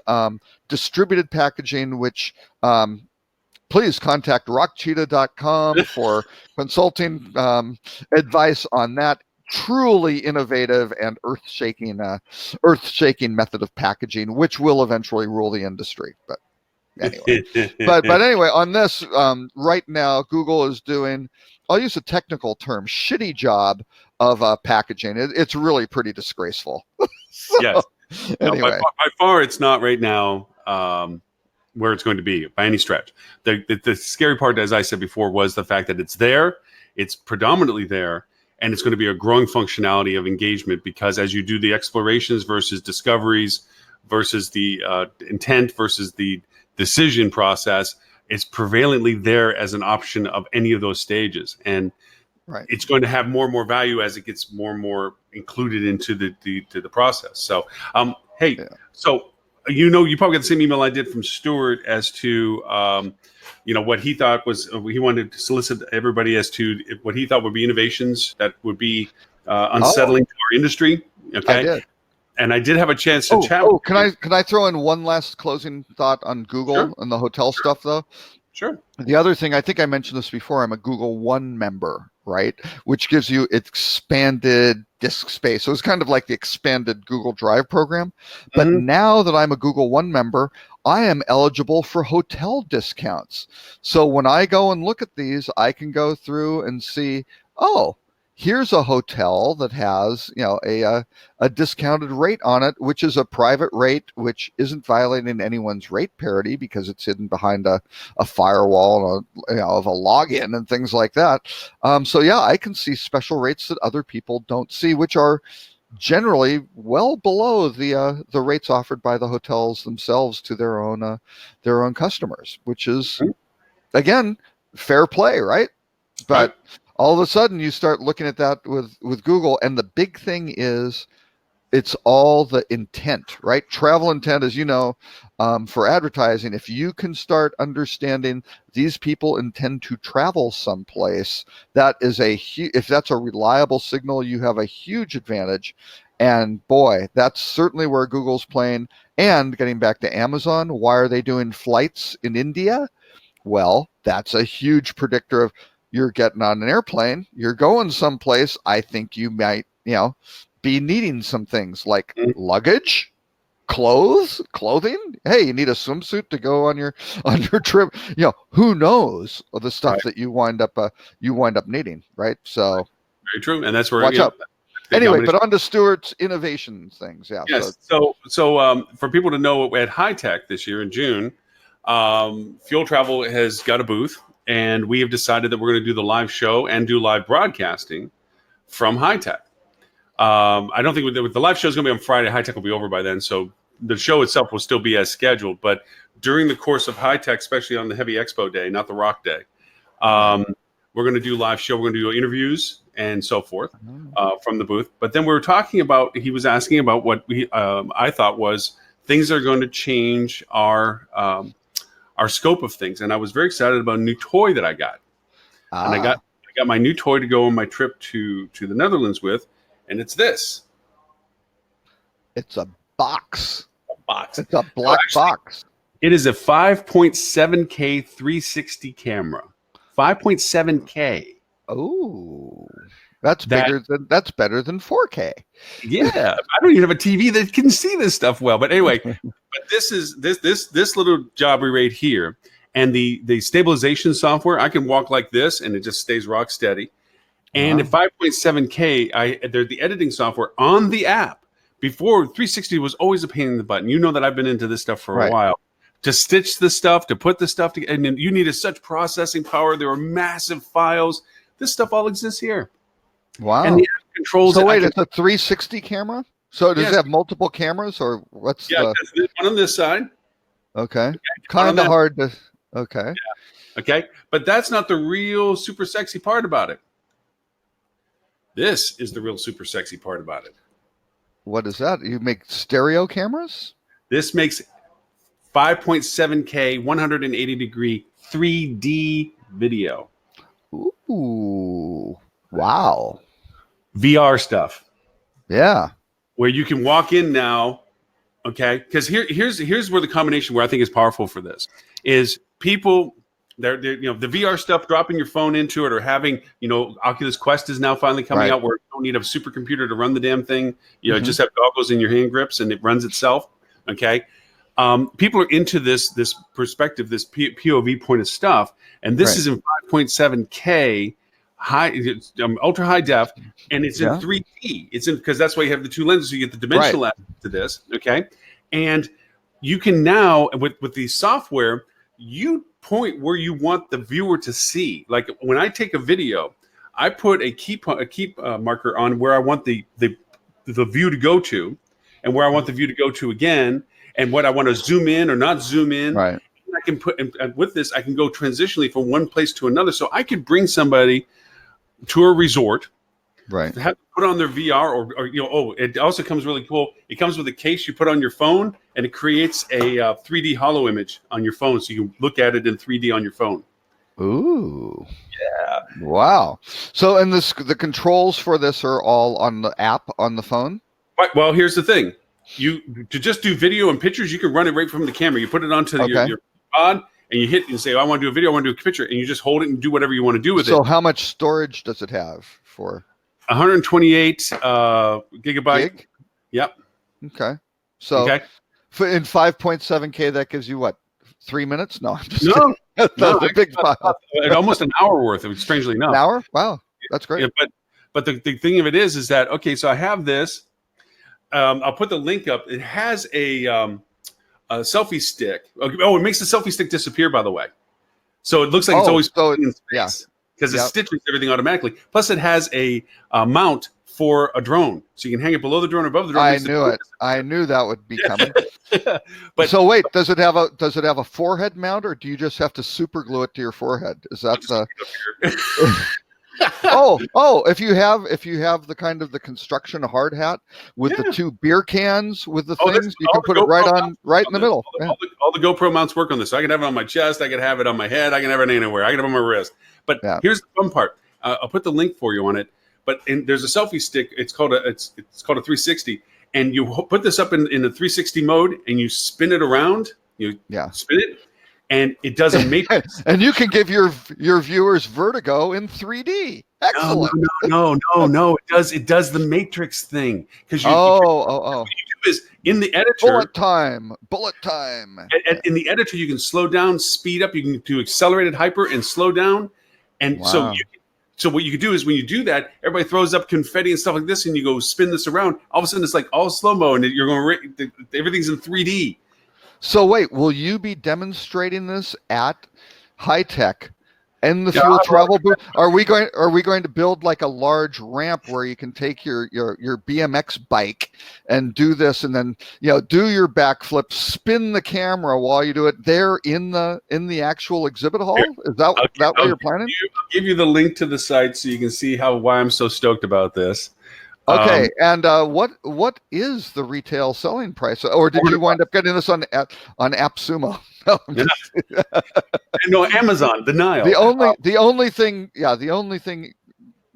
distributed packaging, which please contact rockcheetah.com for consulting advice on that truly innovative and earth-shaking method of packaging, which will eventually rule the industry. But anyway, but anyway, on this right now, Google is doing, I'll use a technical term, shitty job of packaging. It's really pretty disgraceful. So, Yes. No, anyway, by far, it's not right now where it's going to be by any stretch. The scary part, as I said before, was the fact that it's there, it's predominantly there, and it's going to be a growing functionality of engagement, because as you do the explorations versus discoveries versus the intent versus the decision process, it's prevalently there as an option of any of those stages. And right. it's going to have more and more value as it gets more and more included into the process. So, hey, so you probably got the same email I did from Stuart as to what he thought was, he wanted to solicit everybody as to what he thought would be innovations that would be unsettling to our industry. Okay, I did. And I did have a chance to chat. Can I throw in one last closing thought on Google and the hotel stuff though? Sure. The other thing, I think I mentioned this before, I'm a Google One member, right? Which gives you expanded disk space. So it's kind of like the expanded Google Drive program. But now that I'm a Google One member, I am eligible for hotel discounts. So when I go and look at these, I can go through and see, oh, here's a hotel that has, a discounted rate on it, which is a private rate, which isn't violating anyone's rate parity because it's hidden behind a firewall and of a login and things like that. So yeah, I can see special rates that other people don't see, which are generally well below the rates offered by the hotels themselves to their own customers, which is again fair play, right? But all of a sudden you start looking at that with Google, and the big thing is it's all the intent, right? Travel intent, as you know, for advertising. If you can start understanding these people intend to travel someplace, that is if that's a reliable signal, you have a huge advantage. And boy, that's certainly where Google's playing. And getting back to Amazon, why are they doing flights in India? Well, that's a huge predictor of, you're getting on an airplane, you're going someplace. I think you might, be needing some things like luggage, clothing. Hey, you need a swimsuit to go on your trip. Who knows the stuff that you wind up needing, right? So very true, and that's where watch out. Anyway, but on to Stuart's innovation things. Yeah. Yes. So for people to know, at High Tech this year in June, Fuel Travel has got a booth. And we have decided that we're going to do the live show and do live broadcasting from High Tech. I don't think the live show is going to be on Friday. High Tech will be over by then, so the show itself will still be as scheduled. But during the course of High Tech, especially on the Heavy Expo day, not the Rock day, we're going to do live show. We're going to do interviews and so forth from the booth. But then we were talking about, he was asking about what I thought was things that are going to change our scope of things, and I was very excited about a new toy that I got. And I got my new toy to go on my trip to the Netherlands with, and it's this. It's a box. It's a black box. It is a 5.7K 360 camera. 5.7K. Oh, that's better than 4K. Yeah, I don't even have a TV that can see this stuff well. But anyway, but this little jobber right here, and the stabilization software, I can walk like this, and it just stays rock steady. And at 5.7K, the editing software on the app. Before, 360 was always a pain in the butt. And you know that I've been into this stuff for a while. To stitch the stuff, to put the stuff together, and then you needed such processing power. There were massive files. This stuff all exists here. Wow. And the app controls. So wait, it's a 360 camera? So does it have multiple cameras, or what's one on this side. Okay. Kind of hard to. Okay. Yeah. Okay, but that's not the real super sexy part about it. This is the real super sexy part about it. What is that? You make stereo cameras? This makes 5.7K 180-degree 3D video. Ooh, wow. VR stuff Yeah. where you can walk in now, okay? Because here's where the combination where I think is powerful for this is people they're the VR stuff, dropping your phone into it or having Oculus Quest is now finally coming Right. out where you don't need a supercomputer to run the damn thing. Mhm. Just have goggles in your hand grips and it runs itself. Okay. People are into this perspective, this POV point of stuff, and this Right. is in 5.7K high, ultra high def, and it's in Yeah. 3D. It's in because that's why you have the two lenses, so you get the dimensional aspect to this. Okay, and you can now with the software, you point where you want the viewer to see. Like when I take a video, I put a keep marker on where I want the view to go to, and where I want the view to go to again, and what I want to zoom in or not zoom in. Right. And I can put and with this, I can go transitionally from one place to another. So I could bring somebody to a resort, Right. have to put on their VR, or it also comes really cool. It comes with a case you put on your phone, and it creates a 3D hollow image on your phone, so you can look at it in 3D on your phone. Ooh. Yeah. Wow. So, and the controls for this are all on the app on the phone? Right, well, here's the thing: to just do video and pictures, you can run it right from the camera. You put it onto your pod, and you hit and say, "I want to do a video. I want to do a picture," and you just hold it and do whatever you want to do with it. So, how much storage does it have for 128 gigabyte. gig? Yep. Okay. So, Okay. in 5.7K, that gives you what? 3 minutes? No, I'm just No, kidding. That's no, a big file. almost an hour worth of it, strangely enough. An hour? Wow, that's great. Yeah, but the thing of it is that okay, so I have this. I'll put the link up. It has a selfie stick. Oh, it makes the selfie stick disappear. By the way, so it looks like it's always in space because it stitches everything automatically. Plus, it has a mount for a drone, so you can hang it below the drone or above the drone. I knew it. I knew that would be coming. But so wait, does it have a forehead mount, or do you just have to super glue it to your forehead? Is that the? if you have the kind of the construction hard hat with the two beer cans with the things, you can put it right in the middle. All the GoPro mounts work on this. So I can have it on my chest. I can have it on my head. I can have it anywhere. I can have it on my wrist. But here's the fun part. I'll put the link for you on it. But there's a selfie stick. It's called a 360, and you put this up in the 360 mode, and you spin it around. You spin it, and it does a matrix. And you can give your viewers vertigo in 3D. Excellent. No. It does the matrix thing because what you do is in the editor. Bullet time. In the editor, you can slow down, speed up. You can do accelerated hyper and slow down, and so what you can do is when you do that, everybody throws up confetti and stuff like this, and you go spin this around. All of a sudden, it's like all slow mo, and you're going everything's in 3D. So wait, will you be demonstrating this at High Tech in the Fuel Travel booth? Are we going to build like a large ramp where you can take your BMX bike and do this, and then do your backflip, spin the camera while you do it there in the actual exhibit hall? Is that what you're planning? I'll give you the link to the site so you can see why I'm so stoked about this. Okay, and what is the retail selling price, or did you wind up getting this on AppSumo? No, Amazon denial. The only thing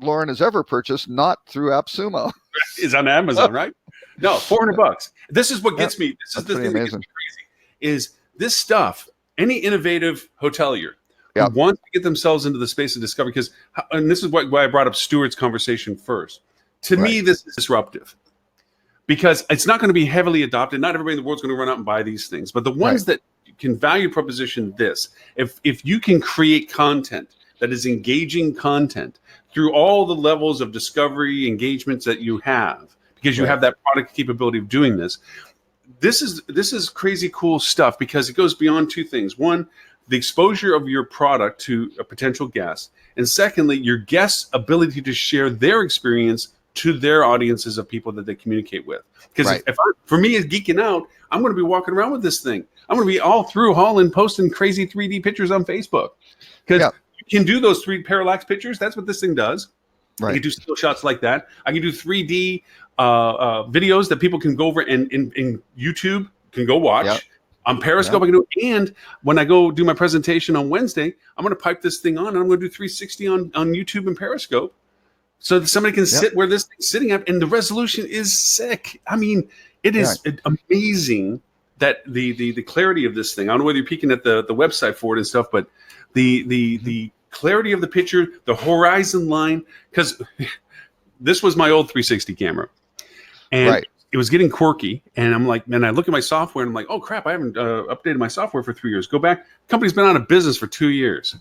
Lauren has ever purchased not through AppSumo is on Amazon, right? No, $400. This is what gets me. This is the thing that gets me crazy. Is this stuff? Any innovative hotelier who wants to get themselves into the space of discovery, and this is why I brought up Stuart's conversation first. To me, this is disruptive because it's not going to be heavily adopted. Not everybody in the world is going to run out and buy these things, but the ones that can value proposition this, if you can create content that is engaging content through all the levels of discovery engagements that you have, because you have that product capability of doing this, this is crazy cool stuff because it goes beyond two things. One, the exposure of your product to a potential guest, and secondly, your guest's ability to share their experience to their audiences of people that they communicate with. Because for me, as geeking out, I'm going to be walking around with this thing. I'm going to be all through Holland posting crazy 3D pictures on Facebook because you can do those 3 parallax pictures. That's what this thing does. I Right. can do still shots like that. I can do 3D videos that people can go over and in YouTube can go watch. Yep. On Periscope, Yep. I can do it. And when I go do my presentation on Wednesday, I'm going to pipe this thing on and I'm going to do 360 on YouTube and Periscope so that somebody can Yep. sit where this thing's sitting at. And the resolution is sick. I mean, it is amazing that the clarity of this thing. I don't know whether you're peeking at the website for it and stuff, but the clarity of the picture, the horizon line, because this was my old 360 camera. And Right. it was getting quirky, and I'm like, man, I look at my software, and I'm like, oh crap, I haven't updated my software for 3 years. Go back. Company's been out of business for 2 years.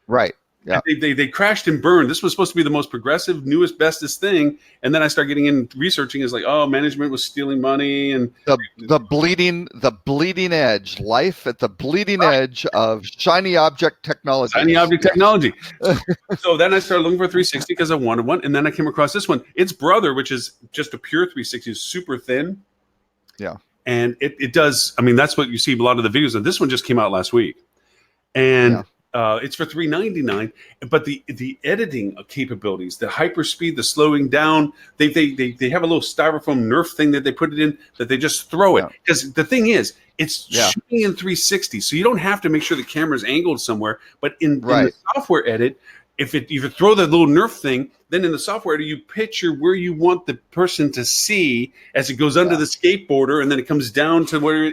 Right. Yeah. They crashed and burned. This was supposed to be the most progressive, newest, bestest thing, and then I start getting in researching. Is like, oh, management was stealing money, and The bleeding edge, life at the bleeding edge of shiny object technology. shiny object technology. So then I started looking for 360 because I wanted one, and then I came across this one. Its brother, which is just a pure 360, is super thin. Yeah. And it does. I mean, that's what you see a lot of the videos. And this one just came out last week, and it's for $399. But the editing capabilities, the hyperspeed, the slowing down, they have a little styrofoam Nerf thing that they put it in that they just throw it. Because the thing is, it's shooting in 360, so you don't have to make sure the camera's angled somewhere. But in the software edit, if you throw the little Nerf thing, then in the software edit, you picture where you want the person to see as it goes under the skateboarder, and then it comes down to where,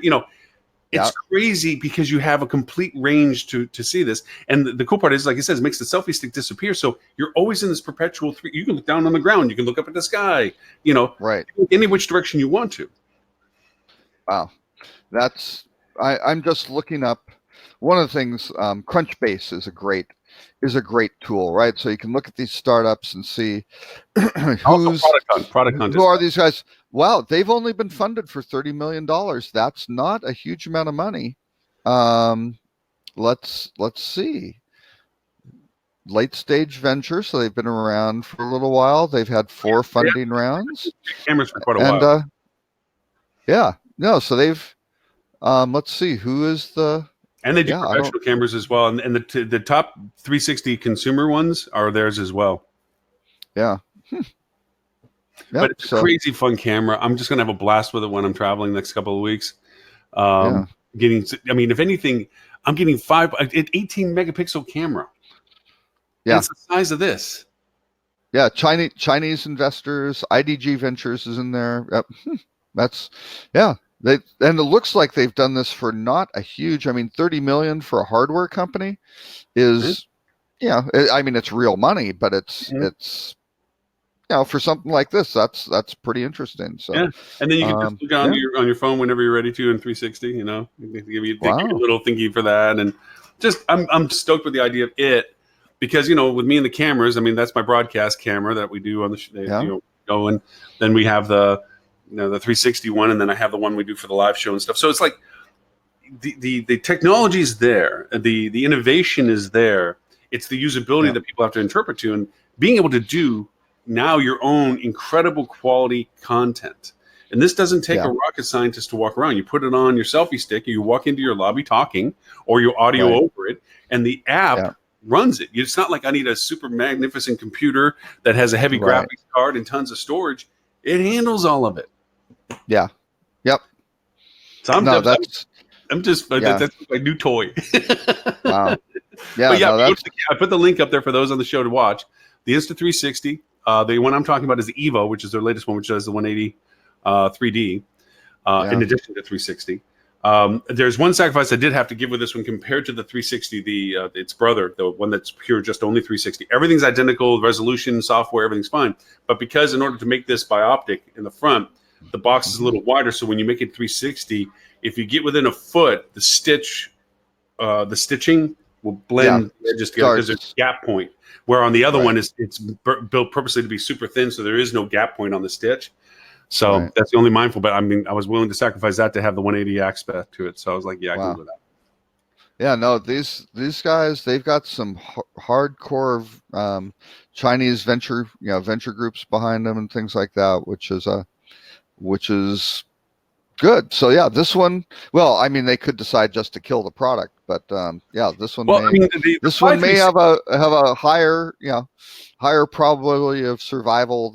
it's crazy because you have a complete range to see this. And the cool part is, like it says, it makes the selfie stick disappear. So you're always in this perpetual you can look down on the ground, you can look up at the sky, Right. any which direction you want to. Wow. I'm just looking up one of the things. Crunchbase is a great tool, right? So you can look at these startups and see Also product hunt. who are these guys. Wow, they've only been funded for $30 million. That's not a huge amount of money. Let's see. Late stage venture, so they've been around for a little while. They've had 4 funding rounds. Cameras for quite a while. So they've let's see, who is the and they do professional cameras as well, and the top 360 consumer ones are theirs as well. Yeah. But it's a crazy fun camera. I'm just gonna have a blast with it when I'm traveling next couple of weeks. I mean, if anything, I'm getting 18 megapixel camera. Yeah, it's the size of this. Yeah, Chinese investors, IDG Ventures is in there. That's and it looks like they've done this for not a huge. I mean, $30 million for a hardware company is, I mean, it's real money, but it's for something like this, that's pretty interesting. So and then you can just look on your phone whenever you're ready to in 360. You give you a little thingy for that, and just I'm stoked with the idea of it. Because with me and the cameras, I mean that's my broadcast camera that we do on the go, and then we have the the 360 one, and then I have the one we do for the live show and stuff. So it's like the technology is there, the innovation is there. It's the usability that people have to interpret to, and being able to do now your own incredible quality content. And this doesn't take a rocket scientist to walk around. You put it on your selfie stick, you walk into your lobby talking, or your audio over it, and the app runs it. It's not like I need a super magnificent computer that has a heavy graphics card and tons of storage. It handles all of it. Yeah. Yep. So that's my new toy. Wow. Yeah. I put the link up there for those on the show to watch. The Insta360. The one I'm talking about is the Evo, which is their latest one, which does the 180 3D. In addition to 360. There's one sacrifice I did have to give with this one compared to the 360, its brother, the one that's pure, just only 360. Everything's identical, resolution, software, everything's fine. But because in order to make this bioptic in the front, the box is a little wider, so when you make it 360, if you get within a foot, the stitching will blend edges together because there's a gap point. Where on the other one, it's built purposely to be super thin, so there is no gap point on the stitch. So that's the only mindful, but I mean, I was willing to sacrifice that to have the 180 aspect to it. So I was like, I can do that. Yeah, no, these guys, they've got some hardcore Chinese venture groups behind them and things like that, which is Good. So yeah, this one. Well, I mean, they could decide just to kill the product, but yeah, this one Well, may. I mean, This one may have a higher, higher probability of survival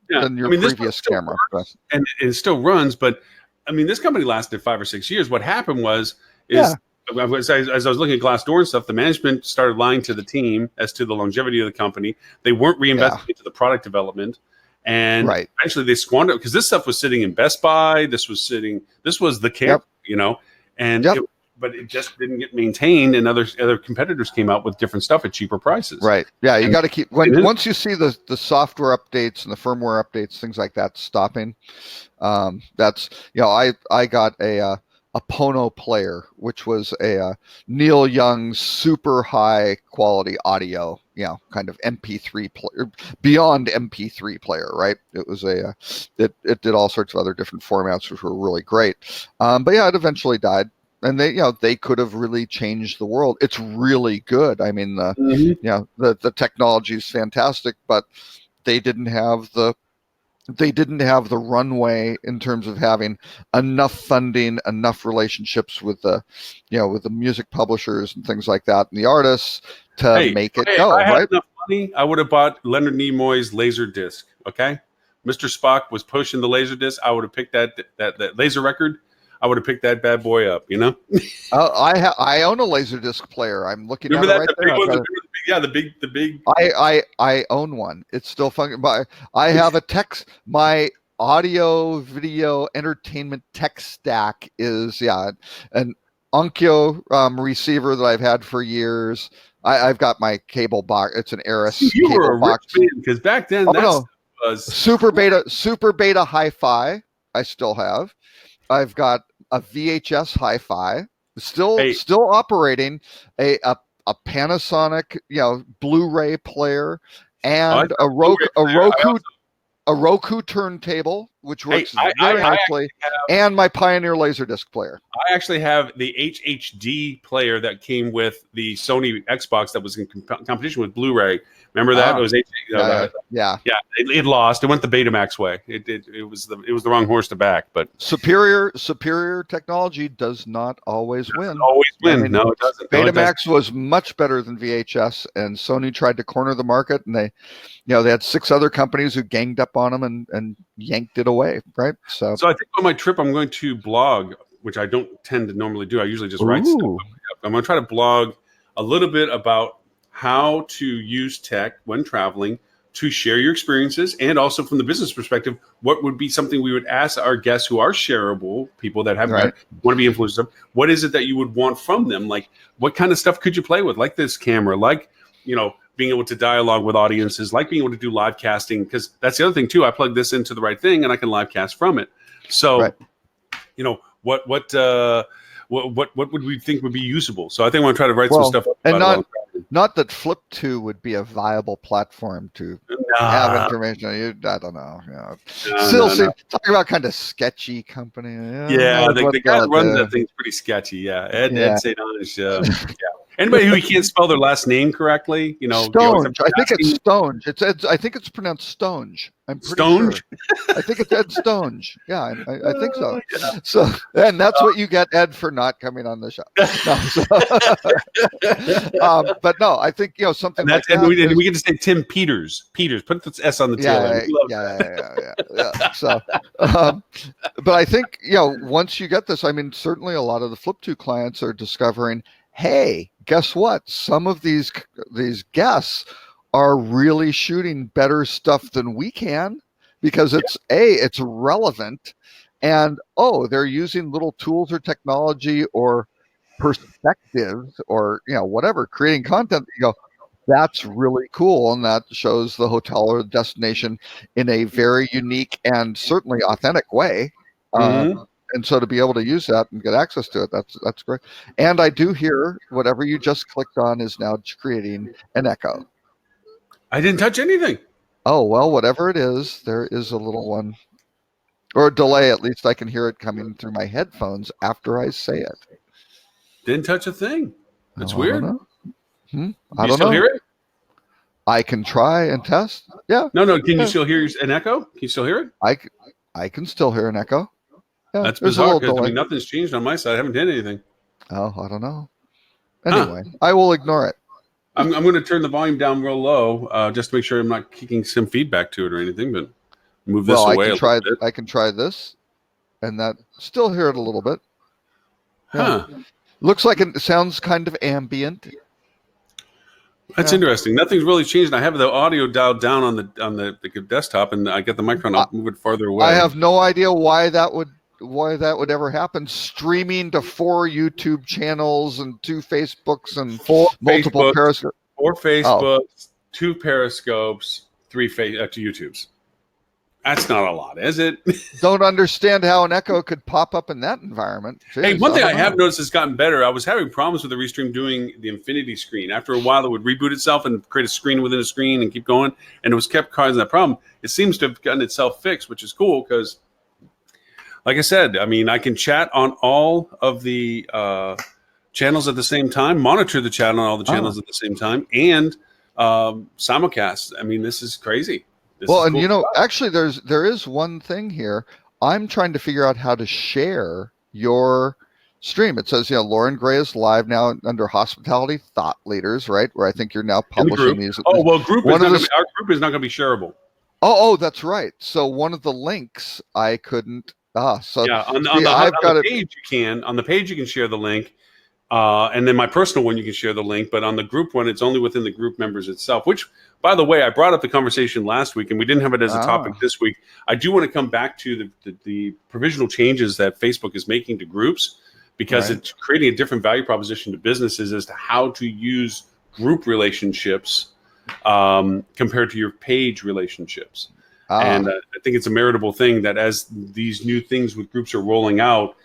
yeah. than your I mean, this one previous still camera. But, works and it still runs, but I mean, this company lasted 5 or 6 years. What happened was yeah, is as I was looking at Glassdoor and stuff, the management started lying to the team as to the longevity of the company. They weren't yeah, reinvesting into the product development, and right. eventually they squandered because this stuff was sitting in Best Buy. This was the camp, Yep. and Yep. but it just didn't get maintained, and other competitors came out with different stuff at cheaper prices. Right. Yeah, you And- got to keep once you see the software updates and the firmware updates, things like that stopping. That's I got a Pono player, which was a Neil Young's super high quality audio, kind of MP3 player, beyond MP3 player, right? It was it did all sorts of other different formats, which were really great. But yeah, it eventually died. And they could have really changed the world. It's really good. I mean, Mhm. the technology is fantastic, but they didn't have the runway in terms of having enough funding, enough relationships with the music publishers and things like that, and the artists to make it go, I had right? enough money, I would have bought Leonard Nimoy's laser disc. Okay, Mr. Spock was pushing the laser disc. I would have picked that laser record. I would have picked that bad boy up. I own a Laserdisc player. I'm looking Remember at it that right the there. big I've one, got the big. I own one. It's still fun. But I have a text. My audio video entertainment tech stack is an Onkyo receiver that I've had for years. I've got my cable box. It's an Aris You were a cable box. rich man because back then Oh that no, stuff was Super Beta Hi-Fi. I still have. I've got a VHS Hi-Fi. Still operating a Panasonic Blu-ray player and a Roku turntable, which works very nicely, and my Pioneer Laserdisc player. I actually have the HHD player that came with the Sony Xbox that was in competition with Blu-ray. Remember that? It was yeah. It lost. It went the Betamax way. It was the wrong horse to back. But superior technology does not always win. Always win. I mean, No, it doesn't. Betamax was much better than VHS, and Sony tried to corner the market, and they had 6 other companies who ganged up on them and yanked it away, right? So I think on my trip I'm going to blog, which I don't tend to normally do. I usually just write stuff. I'm going to try to blog a little bit about how to use tech when traveling to share your experiences, and also from the business perspective, what would be something we would ask our guests who are shareable people that have want to be influencers. What is it that you would want from them? Like, what kind of stuff could you play with? Like this camera, like, being able to dialogue with audiences, like being able to do live casting, because that's the other thing too. I plug this into the right thing and I can live cast from it. So, what would we think would be usable? So I think I want to try to write some stuff up. And not that Flip 2 would be a viable platform to have information. I don't know. Talking about kind of sketchy company. The guy that runs that thing's pretty sketchy. Yeah, Ed St. Ange. Anybody who can't spell their last name correctly, Stonge. I think it's Stonge. I think it's pronounced Stonge. I'm pretty Stonge? Sure. I think it's Ed Stonge. Yeah, I think so. Yeah. So, and that's what you get, Ed, for not coming on the show. But no, I think something like that. And we get to say Tim Peters. Put the S on the tail end. Yeah. So, but I think once you get this, I mean, certainly a lot of the Flip 2 clients are discovering, hey, guess what? Some of these guests are really shooting better stuff than we can, because it's relevant, and they're using little tools or technology or perspectives or whatever, creating content. You go, that's really cool, and that shows the hotel or the destination in a very unique and certainly authentic way. And so to be able to use that and get access to it, that's great. And I do hear whatever you just clicked on is now creating an echo. I didn't touch anything. Oh, well, whatever it is, there is a little one. Or a delay, at least I can hear it coming through my headphones after I say it. Didn't touch a thing. That's weird. I don't know. Can you still hear it? I can try and test. Yeah. No. Can you still hear an echo? Can you still hear it? I can still hear an echo. Yeah, That's there's a bizarre little because I delay. mean nothing's changed on my side. I haven't hit anything. Oh, I don't know. Huh. Anyway, I will ignore it. I'm going to turn the volume down real low just to make sure I'm not kicking some feedback to it or anything. But move this Well, away a little bit. I can try this, and that still hear it a little bit. Yeah. Huh. Looks like it sounds kind of ambient. That's Yeah. interesting. Nothing's really changed. I have the audio dialed down on the desktop, and I get the microphone. I'll move it farther away. I have no idea why that would ever happen. Streaming to 4 YouTube channels and 2 Facebooks and multiple Periscopes. 4 Facebooks, 2 Periscopes, 3 2 YouTubes. That's not a lot, is it? Don't understand how an echo could pop up in that environment. Jeez, Hey, one thing I don't know. have noticed has gotten better. I was having problems with the Restream doing the infinity screen. After a while, it would reboot itself and create a screen within a screen and keep going, and it was kept causing that problem. It seems to have gotten itself fixed, which is cool because, like I said, I mean, I can chat on all of the channels at the same time, monitor the chat on all the channels at the same time, and simulcast. I mean, this is crazy. Well, and you know, actually, there is one thing here. I'm trying to figure out how to share your stream. It says, Lauren Gray is live now under Hospitality Thought Leaders, right? Where I think you're now publishing these. Oh, well, our group is not going to be shareable. Oh, that's right. So one of the links I couldn't. So yeah, on the page you can. On the page you can share the link. And then my personal one, you can share the link, but on the group one, it's only within the group members itself, which, by the way, I brought up the conversation last week and we didn't have it as a topic this week. I do want to come back to the provisional changes that Facebook is making to groups because it's creating a different value proposition to businesses as to how to use group relationships compared to your page relationships. And I think it's a meritable thing that as these new things with groups are rolling out,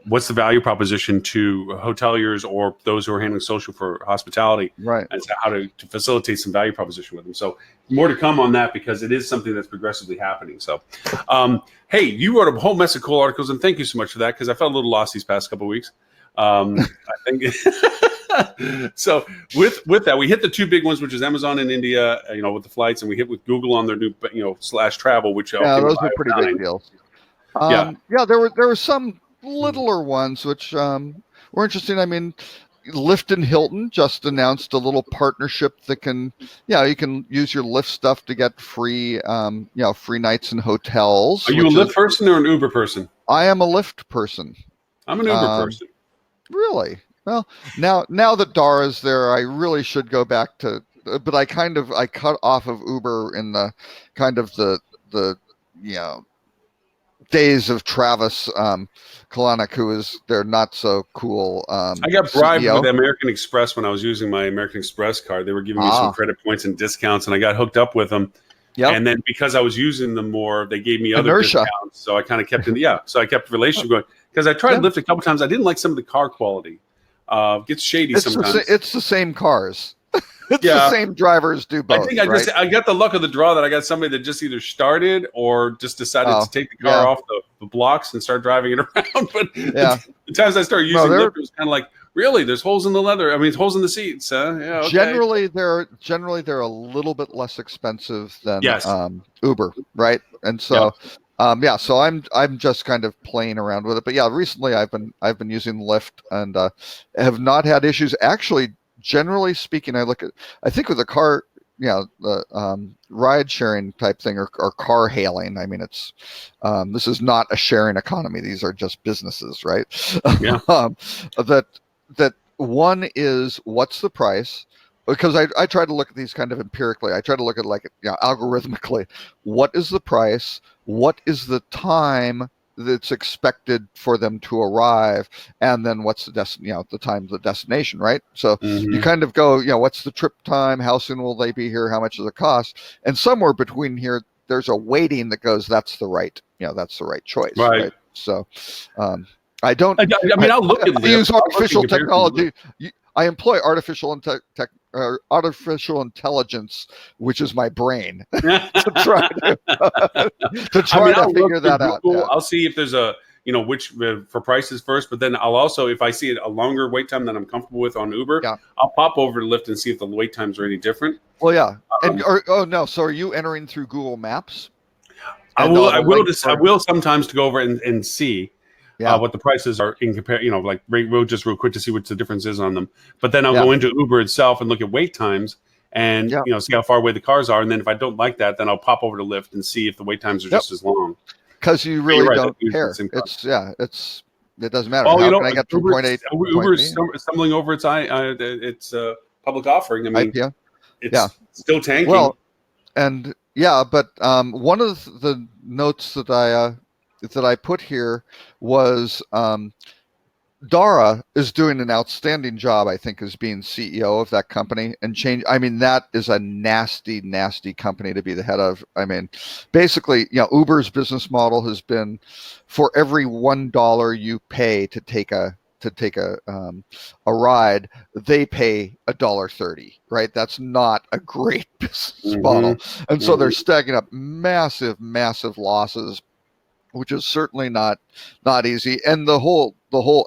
what's the value proposition to hoteliers or those who are handling social for hospitality, right? And how to facilitate some value proposition with them. So more to come on that because it is something that's progressively happening. So, hey, you wrote a whole mess of cool articles, and thank you so much for that because I felt a little lost these past couple of weeks. I think so. With that, we hit the 2 big ones, which is Amazon in India, with the flights, and we hit with Google on their new, /travel, which those were pretty big deals. There were some littler ones which were interesting. I mean, Lyft and Hilton just announced a little partnership that can, you can use your Lyft stuff to get free, free nights in hotels. Are you a Lyft person or an Uber person? I am a Lyft person. I'm an Uber person. Really? Well, now that Dara's there, I really should go back to. But I cut off of Uber in the kind of the days of Travis Kalanick, who is their not so cool. I got bribed with American Express when I was using my American Express card. They were giving me some credit points and discounts, and I got hooked up with them. Yep. And then because I was using them more, they gave me other discounts. So I kind of kept So I kept the relationship going because I tried Lyft a couple times. I didn't like some of the car quality. Gets shady sometimes. It's the same cars. It's the same drivers do both. I think I got the luck of the draw that I got somebody that just either started or just decided to take the car off the blocks and start driving it around. But the times I started using Lyft, it was kind of like, really, there's holes in the leather. I mean, holes in the seats. Okay. Generally, they're a little bit less expensive than Uber, right? And so. So I'm just kind of playing around with it, but recently I've been using Lyft and have not had issues. Actually, generally speaking, I think with a car, the ride sharing type thing or car hailing. I mean, it's this is not a sharing economy; these are just businesses, right? Yeah. That one is what's the price. Because I try to look at these kind of empirically. I try to look at algorithmically. What is the price? What is the time that's expected for them to arrive? And then what's the the time of the destination, right? So you kind of go, what's the trip time? How soon will they be here? How much does it cost? And somewhere between here, there's a weighting that goes, that's the right choice, right? So I don't. I mean, I'll look at. I use artificial technology. I employ artificial intelligence, which is my brain, to try to figure that out. Yeah. I'll see if there's a which for prices first, but then I'll also, if I see a longer wait time than I'm comfortable with on Uber, I'll pop over to Lyft and see if the wait times are any different. Well, So are you entering through Google Maps? I will sometimes to go over and see. Yeah. what the prices are in compare. Like we'll just real quick to see what the difference is on them. But then I'll Yeah. go into Uber itself and look at wait times and Yeah. see how far away the cars are. And then if I don't like that, then I'll pop over to Lyft and see if the wait times are Yep. just as long. Because you But really you're right, don't that's usually care. the same cost. It doesn't matter. Well, How can I get from point A to point Uber's B? stumbling over its public offering. I mean, IPO. it's Yeah. still tanking. Well, and yeah, but one of the notes that I put here was Dara is doing an outstanding job, I think, as being CEO of that company and change. I mean, that is a nasty, nasty company to be the head of. I mean, basically, Uber's business model has been for every $1 you pay to take a ride, they pay $1.30, right? That's not a great business model. And so they're stacking up massive, massive losses, which is certainly not easy. And the whole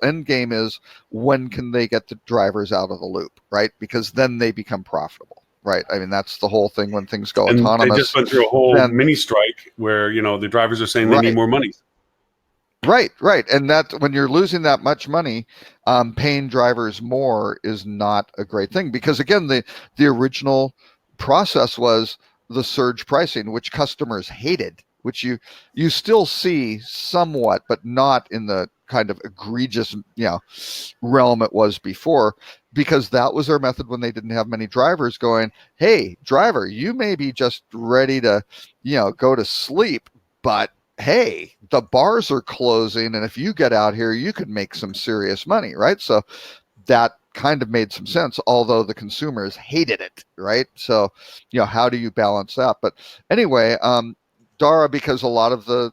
end game is, when can they get the drivers out of the loop, right? Because then they become profitable, right? I mean, that's the whole thing when things go autonomous. They just went through a whole mini strike where the drivers are saying they need more money. Right. And that, when you're losing that much money, paying drivers more is not a great thing, because again, the original process was the surge pricing, which customers hated, which you still see somewhat, but not in the kind of egregious realm it was before, because that was their method when they didn't have many drivers, going, hey, driver, you may be just ready to go to sleep, but hey, the bars are closing, and if you get out here, you could make some serious money, right? So that kind of made some sense, although the consumers hated it, right? So how do you balance that? But anyway, Dara, because a lot of the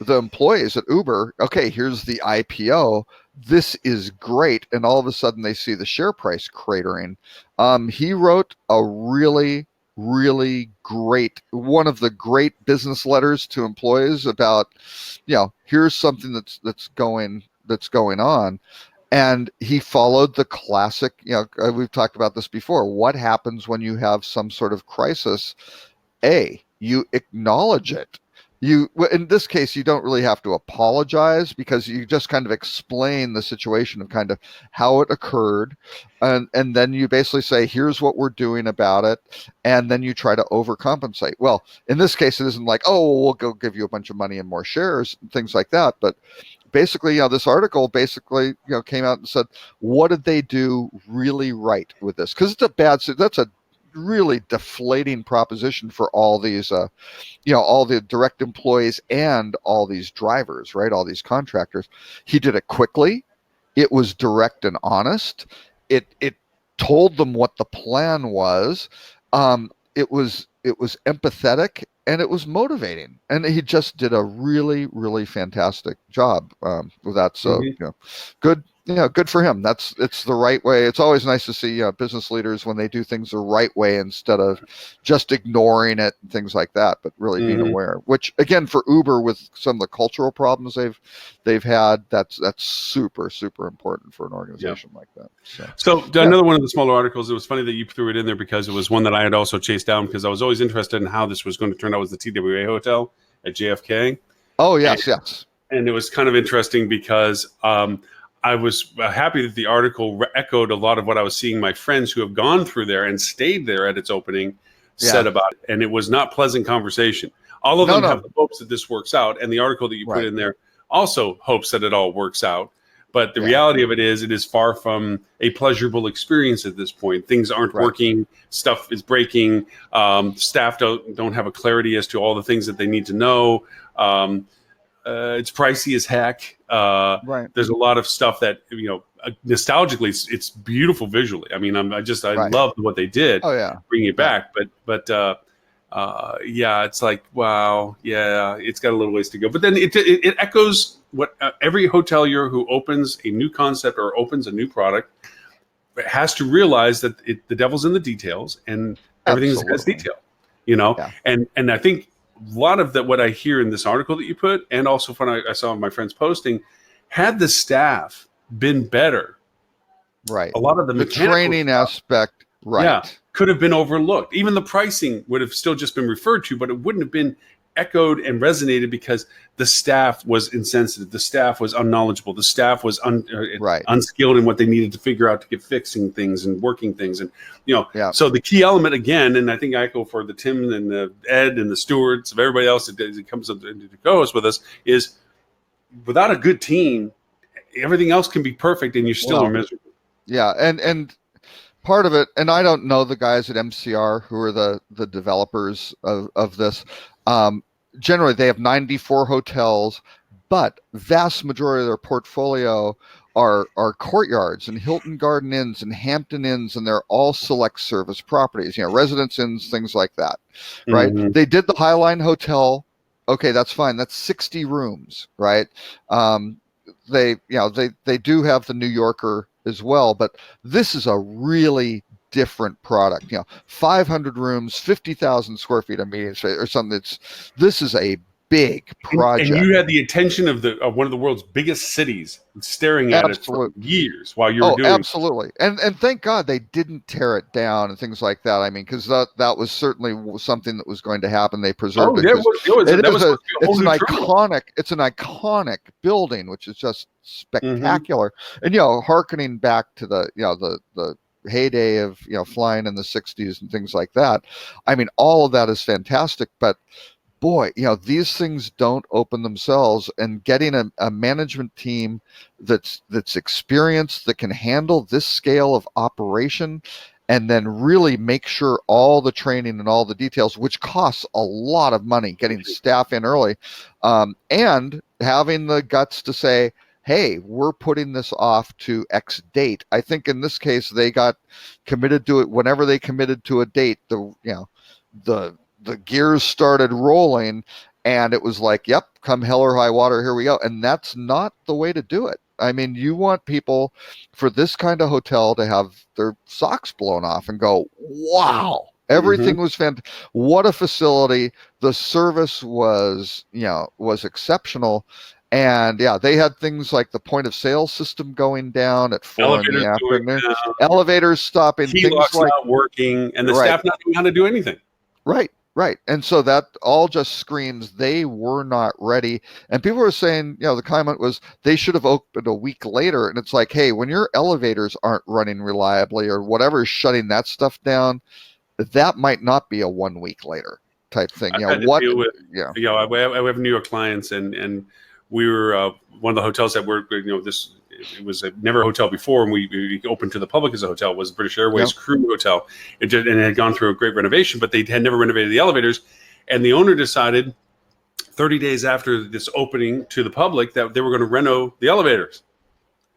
employees at Uber, okay, here's the IPO, this is great, and all of a sudden they see the share price cratering. He wrote a really, really great, one of the great business letters to employees about, here's something that's going on. And he followed the classic, we've talked about this before. What happens when you have some sort of crisis? You acknowledge it. In this case, you don't really have to apologize, because you just kind of explain the situation of kind of how it occurred. And then you basically say, here's what we're doing about it. And then you try to overcompensate. Well, in this case, it isn't like, oh, we'll go give you a bunch of money and more shares and things like that. But basically, this article basically, came out and said, what did they do really right with this? Because that's a really deflating proposition for all these, all the direct employees and all these drivers, right? All these contractors. He did it quickly. It was direct and honest. It told them what the plan was. It was empathetic, and it was motivating, and he just did a really, really fantastic job with that. So good. Good for him. It's the right way. It's always nice to see business leaders when they do things the right way, instead of just ignoring it and things like that, but really being aware. Which, again, for Uber, with some of the cultural problems they've had, that's super, super important for an organization like that. So another one of the smaller articles. It was funny that you threw it in there, because it was one that I had also chased down, because I was always interested in how this was going to turn out. Was the TWA Hotel at JFK? Oh yes. And it was kind of interesting because I was happy that the article echoed a lot of what I was seeing my friends who have gone through there and stayed there at its opening said about it. And it was not pleasant conversation. All of them have the hopes that this works out. And the article that you put in there also hopes that it all works out. But the reality of it is far from a pleasurable experience at this point. Things aren't working. Stuff is breaking. Staff don't have a clarity as to all the things that they need to know. It's pricey as heck. There's a lot of stuff that, nostalgically, it's beautiful visually. I mean, I love what they did. Oh yeah, bringing it back. But it's like, wow, yeah, it's got a little ways to go. But then it echoes what every hotelier who opens a new concept or opens a new product has to realize, that the devil's in the details, and everything has detail. And I think a lot of what I hear in this article that you put, and also when I saw my friends posting, had the staff been better, a lot of the training stuff, aspect, could have been overlooked. Even the pricing would have still just been referred to, but it wouldn't have been echoed and resonated because the staff was insensitive, the staff was unknowledgeable, the staff was Right. unskilled in what they needed to figure out to get fixing things and working things. And Yeah. so the key element again, and I think I echo for the Tim and the Ed and the Stewards of everybody else that comes up to co-host with us, is without a good team, everything else can be perfect and you still are miserable. Yeah, and part of it, and I don't know the guys at MCR who are the developers of this. Generally, they have 94 hotels, but vast majority of their portfolio are courtyards and Hilton Garden Inns and Hampton Inns, and they're all select service properties, Residence Inns, things like that, right? Mhm. They did the Highline Hotel. Okay, that's fine. That's 60 rooms, right? They do have the New Yorker as well, but this is a really different product. 500 rooms, 50,000 square feet of meeting space or something. This is a big project. And you had the attention of one of the world's biggest cities staring at it for years while you were doing absolutely. And thank God they didn't tear it down and things like that. I mean, because that was certainly something that was going to happen. They preserved it. It's an iconic building, which is just spectacular. And hearkening back to the heyday of flying in the 60s and things like that. I mean, all of that is fantastic, but boy, these things don't open themselves, and getting a management team that's experienced, that can handle this scale of operation, and then really make sure all the training and all the details, which costs a lot of money, getting staff in early, and having the guts to say, hey, we're putting this off to X date. I think in this case, they got committed to it. Whenever they committed to a date, the gears started rolling, and it was like, yep, come hell or high water, here we go. And that's not the way to do it. I mean, you want people for this kind of hotel to have their socks blown off and go, wow, everything was fantastic. What a facility. The service was exceptional. And they had things like the point of sale system going down at 4 in the afternoon, elevators stopping, things like not working, and the staff not knowing how to do anything. Right. And so that all just screams they were not ready. And people were saying, the comment was they should have opened a week later. And it's like, hey, when your elevators aren't running reliably or whatever is shutting that stuff down, that might not be a 1 week later type thing. I have New York clients, and we were one of the hotels that were, it was never a hotel before, and we opened to the public as a hotel, was British Airways Crew Hotel. And it had gone through a great renovation, but they had never renovated the elevators. And the owner decided 30 days after this opening to the public that they were going to reno the elevators.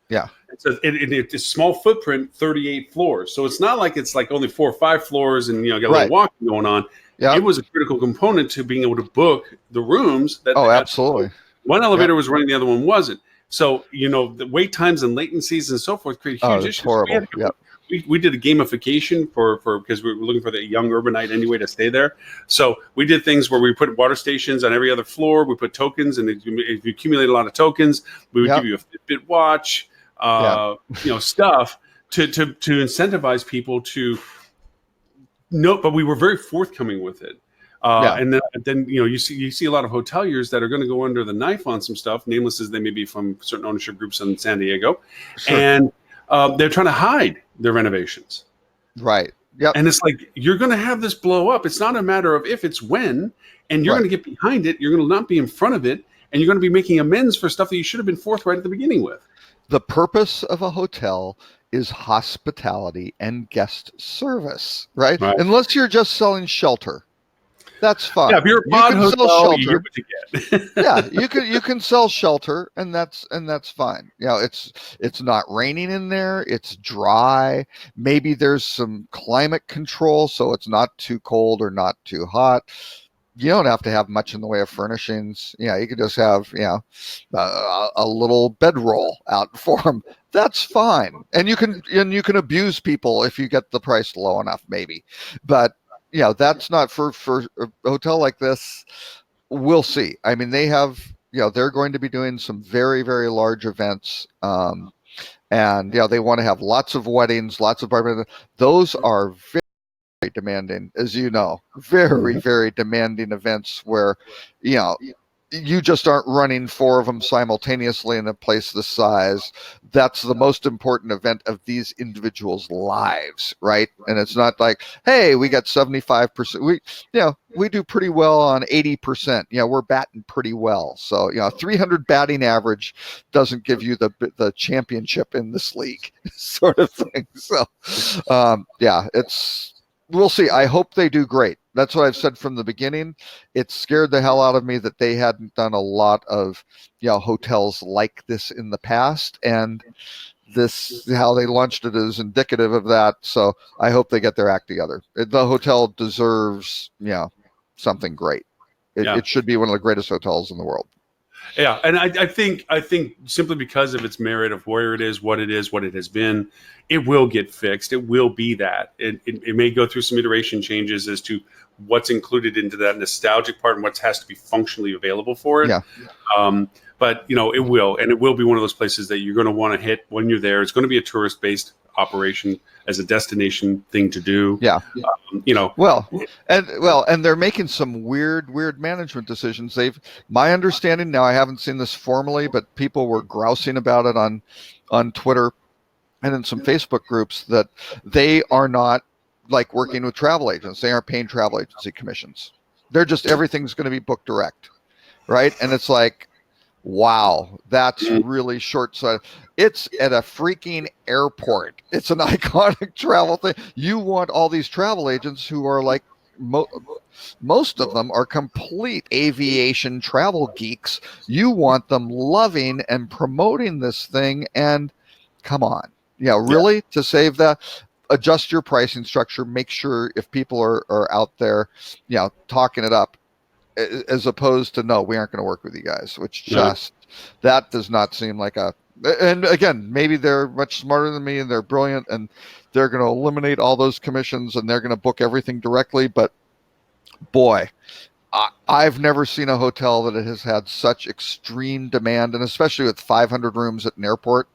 Yeah. So it's a small footprint, 38 floors. So it's not like it's like only 4 or 5 floors and got a little walking going on. Yeah. It was a critical component to being able to book the rooms. Absolutely. One elevator was running, the other one wasn't. So, the wait times and latencies and so forth create huge issues. Horrible. We did a gamification for because we were looking for the young urbanite anyway to stay there. So we did things where we put water stations on every other floor. We put tokens, and if you accumulate a lot of tokens, we would give you a Fitbit watch, stuff to incentivize people to know. But we were very forthcoming with it. And then you see a lot of hoteliers that are going to go under the knife on some stuff, nameless as they may be from certain ownership groups in San Diego, and they're trying to hide their renovations. Right. Yep. And it's like, you're going to have this blow up. It's not a matter of if, it's when, and you're going to get behind it. You're going to not be in front of it, and you're going to be making amends for stuff that you should have been forthright at the beginning with. The purpose of a hotel is hospitality and guest service, right? Unless you're just selling shelter. That's fine. Yeah, if you're a pod hotel, you get what you get. you can sell shelter, and that's fine. It's not raining in there. It's dry. Maybe there's some climate control, so it's not too cold or not too hot. You don't have to have much in the way of furnishings. You could just have a little bedroll out for them. That's fine. And you can abuse people if you get the price low enough, maybe, but. That's not for a hotel like this. We'll see. I mean, they have, they're going to be doing some very, very large events. And they want to have lots of weddings, lots of parties. Those are very demanding, as you know, very demanding events where, you know, you just aren't running 4 of them simultaneously in a place this size. That's the most important event of these individuals' lives, right? And it's not like, hey, we got 75%. We do pretty well on 80%. We're batting pretty well. So, 300 batting average doesn't give you the championship in this league, sort of thing. So, we'll see. I hope they do great. That's what I've said from the beginning. It scared the hell out of me that they hadn't done a lot of, hotels like this in the past, and this, how they launched it, is indicative of that. So I hope they get their act together. The hotel deserves, something great. It should be one of the greatest hotels in the world. Yeah, and I think simply because of its merit of where it is, what it has been, it will get fixed. It will be that. It may go through some iteration changes as to what's included into that nostalgic part and what has to be functionally available for it. Yeah. But it will, and it will be one of those places that you're going to want to hit when you're there. It's going to be a tourist-based operation as a destination thing to do. Yeah. And they're making some weird management decisions. My understanding now, I haven't seen this formally, but people were grousing about it on Twitter and in some Facebook groups, that they are not like working with travel agents. They aren't paying travel agency commissions. They're just, everything's going to be booked direct. Right. And it's like, wow, that's really short-sighted. It's at a freaking airport. It's an iconic travel thing. You want all these travel agents who are like, most of them are complete aviation travel geeks. You want them loving and promoting this thing, and come on. Really? To save that, adjust your pricing structure. Make sure if people are out there, talking it up, as opposed to, no, we aren't going to work with you guys, which that does not seem like and again, maybe they're much smarter than me and they're brilliant and they're going to eliminate all those commissions and they're going to book everything directly. But boy, I've never seen a hotel that has had such extreme demand, and especially with 500 rooms at an airport,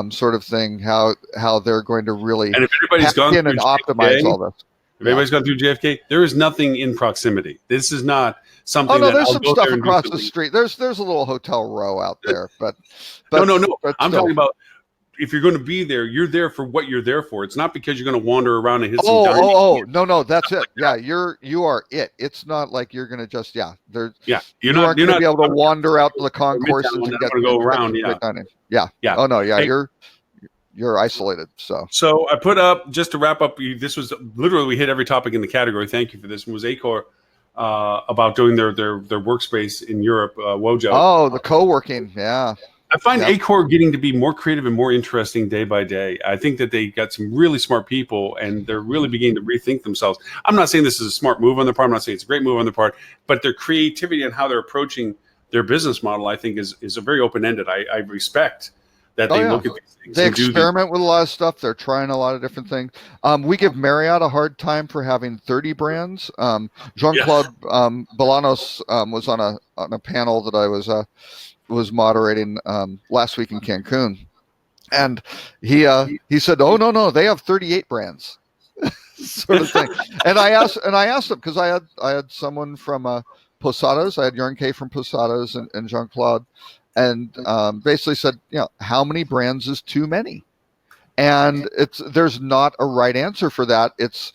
sort of thing, how they're going to really and if everybody's gone in and optimize all this. If anybody's gone through JFK, there is nothing in proximity. This is not something. Oh no, there's some stuff across the street. There's a little hotel row out there, but no. I'm talking about, if you're going to be there, you're there for what you're there for. It's not because you're going to wander around and hit some dining. No, that's it. Yeah, you are it. It's not like you're going to just you're not going to be able to wander out to the concourses and get to go around. Yeah. Oh no, yeah, hey, you're isolated. So I put up, just to wrap up, this was literally, we hit every topic in the category. Thank you for this. It was Accor about doing their workspace in Europe, Wojo. Oh, the co-working. Yeah. I find Accor getting to be more creative and more interesting day by day. I think that they got some really smart people and they're really beginning to rethink themselves. I'm not saying this is a smart move on their part. I'm not saying it's a great move on their part, but their creativity and how they're approaching their business model, I think, is a very open-ended. I respect that they look at these things. They experiment with a lot of stuff. They're trying a lot of different things. We give Marriott a hard time for having 30 brands. Jean-Claude Bolanos was on a panel that I was moderating last week in Cancun, and he said, "Oh no, they have 38 brands," sort of thing. And I asked him, because I had someone from Posadas. I had Jörn K from Posadas and Jean-Claude. And basically said, how many brands is too many? And there's not a right answer for that. It's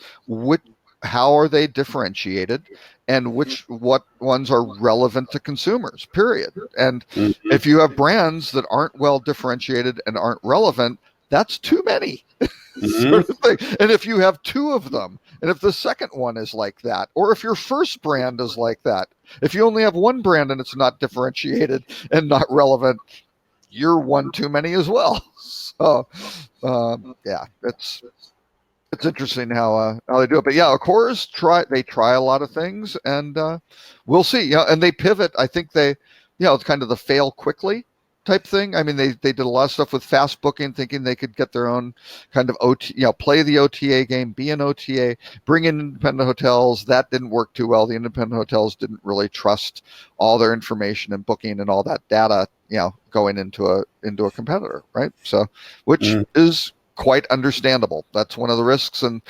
how are they differentiated, and what ones are relevant to consumers, period. And if you have brands that aren't well differentiated and aren't relevant, that's too many. Sort of thing. And if you have 2 of them, and if the second one is like that, or if your first brand is like that, if you only have 1 brand and it's not differentiated and not relevant, you're one too many as well. So, it's interesting how they do it. But yeah, Accor try a lot of things, and we'll see. And they pivot. I think it's kind of the fail quickly type thing. I mean, they did a lot of stuff with fast booking, thinking they could get their own kind of play the OTA game, be an OTA, bring in independent hotels. That didn't work too well. The independent hotels didn't really trust all their information and booking and all that data, going into a competitor, right? So, which is quite understandable. That's one of the risks, and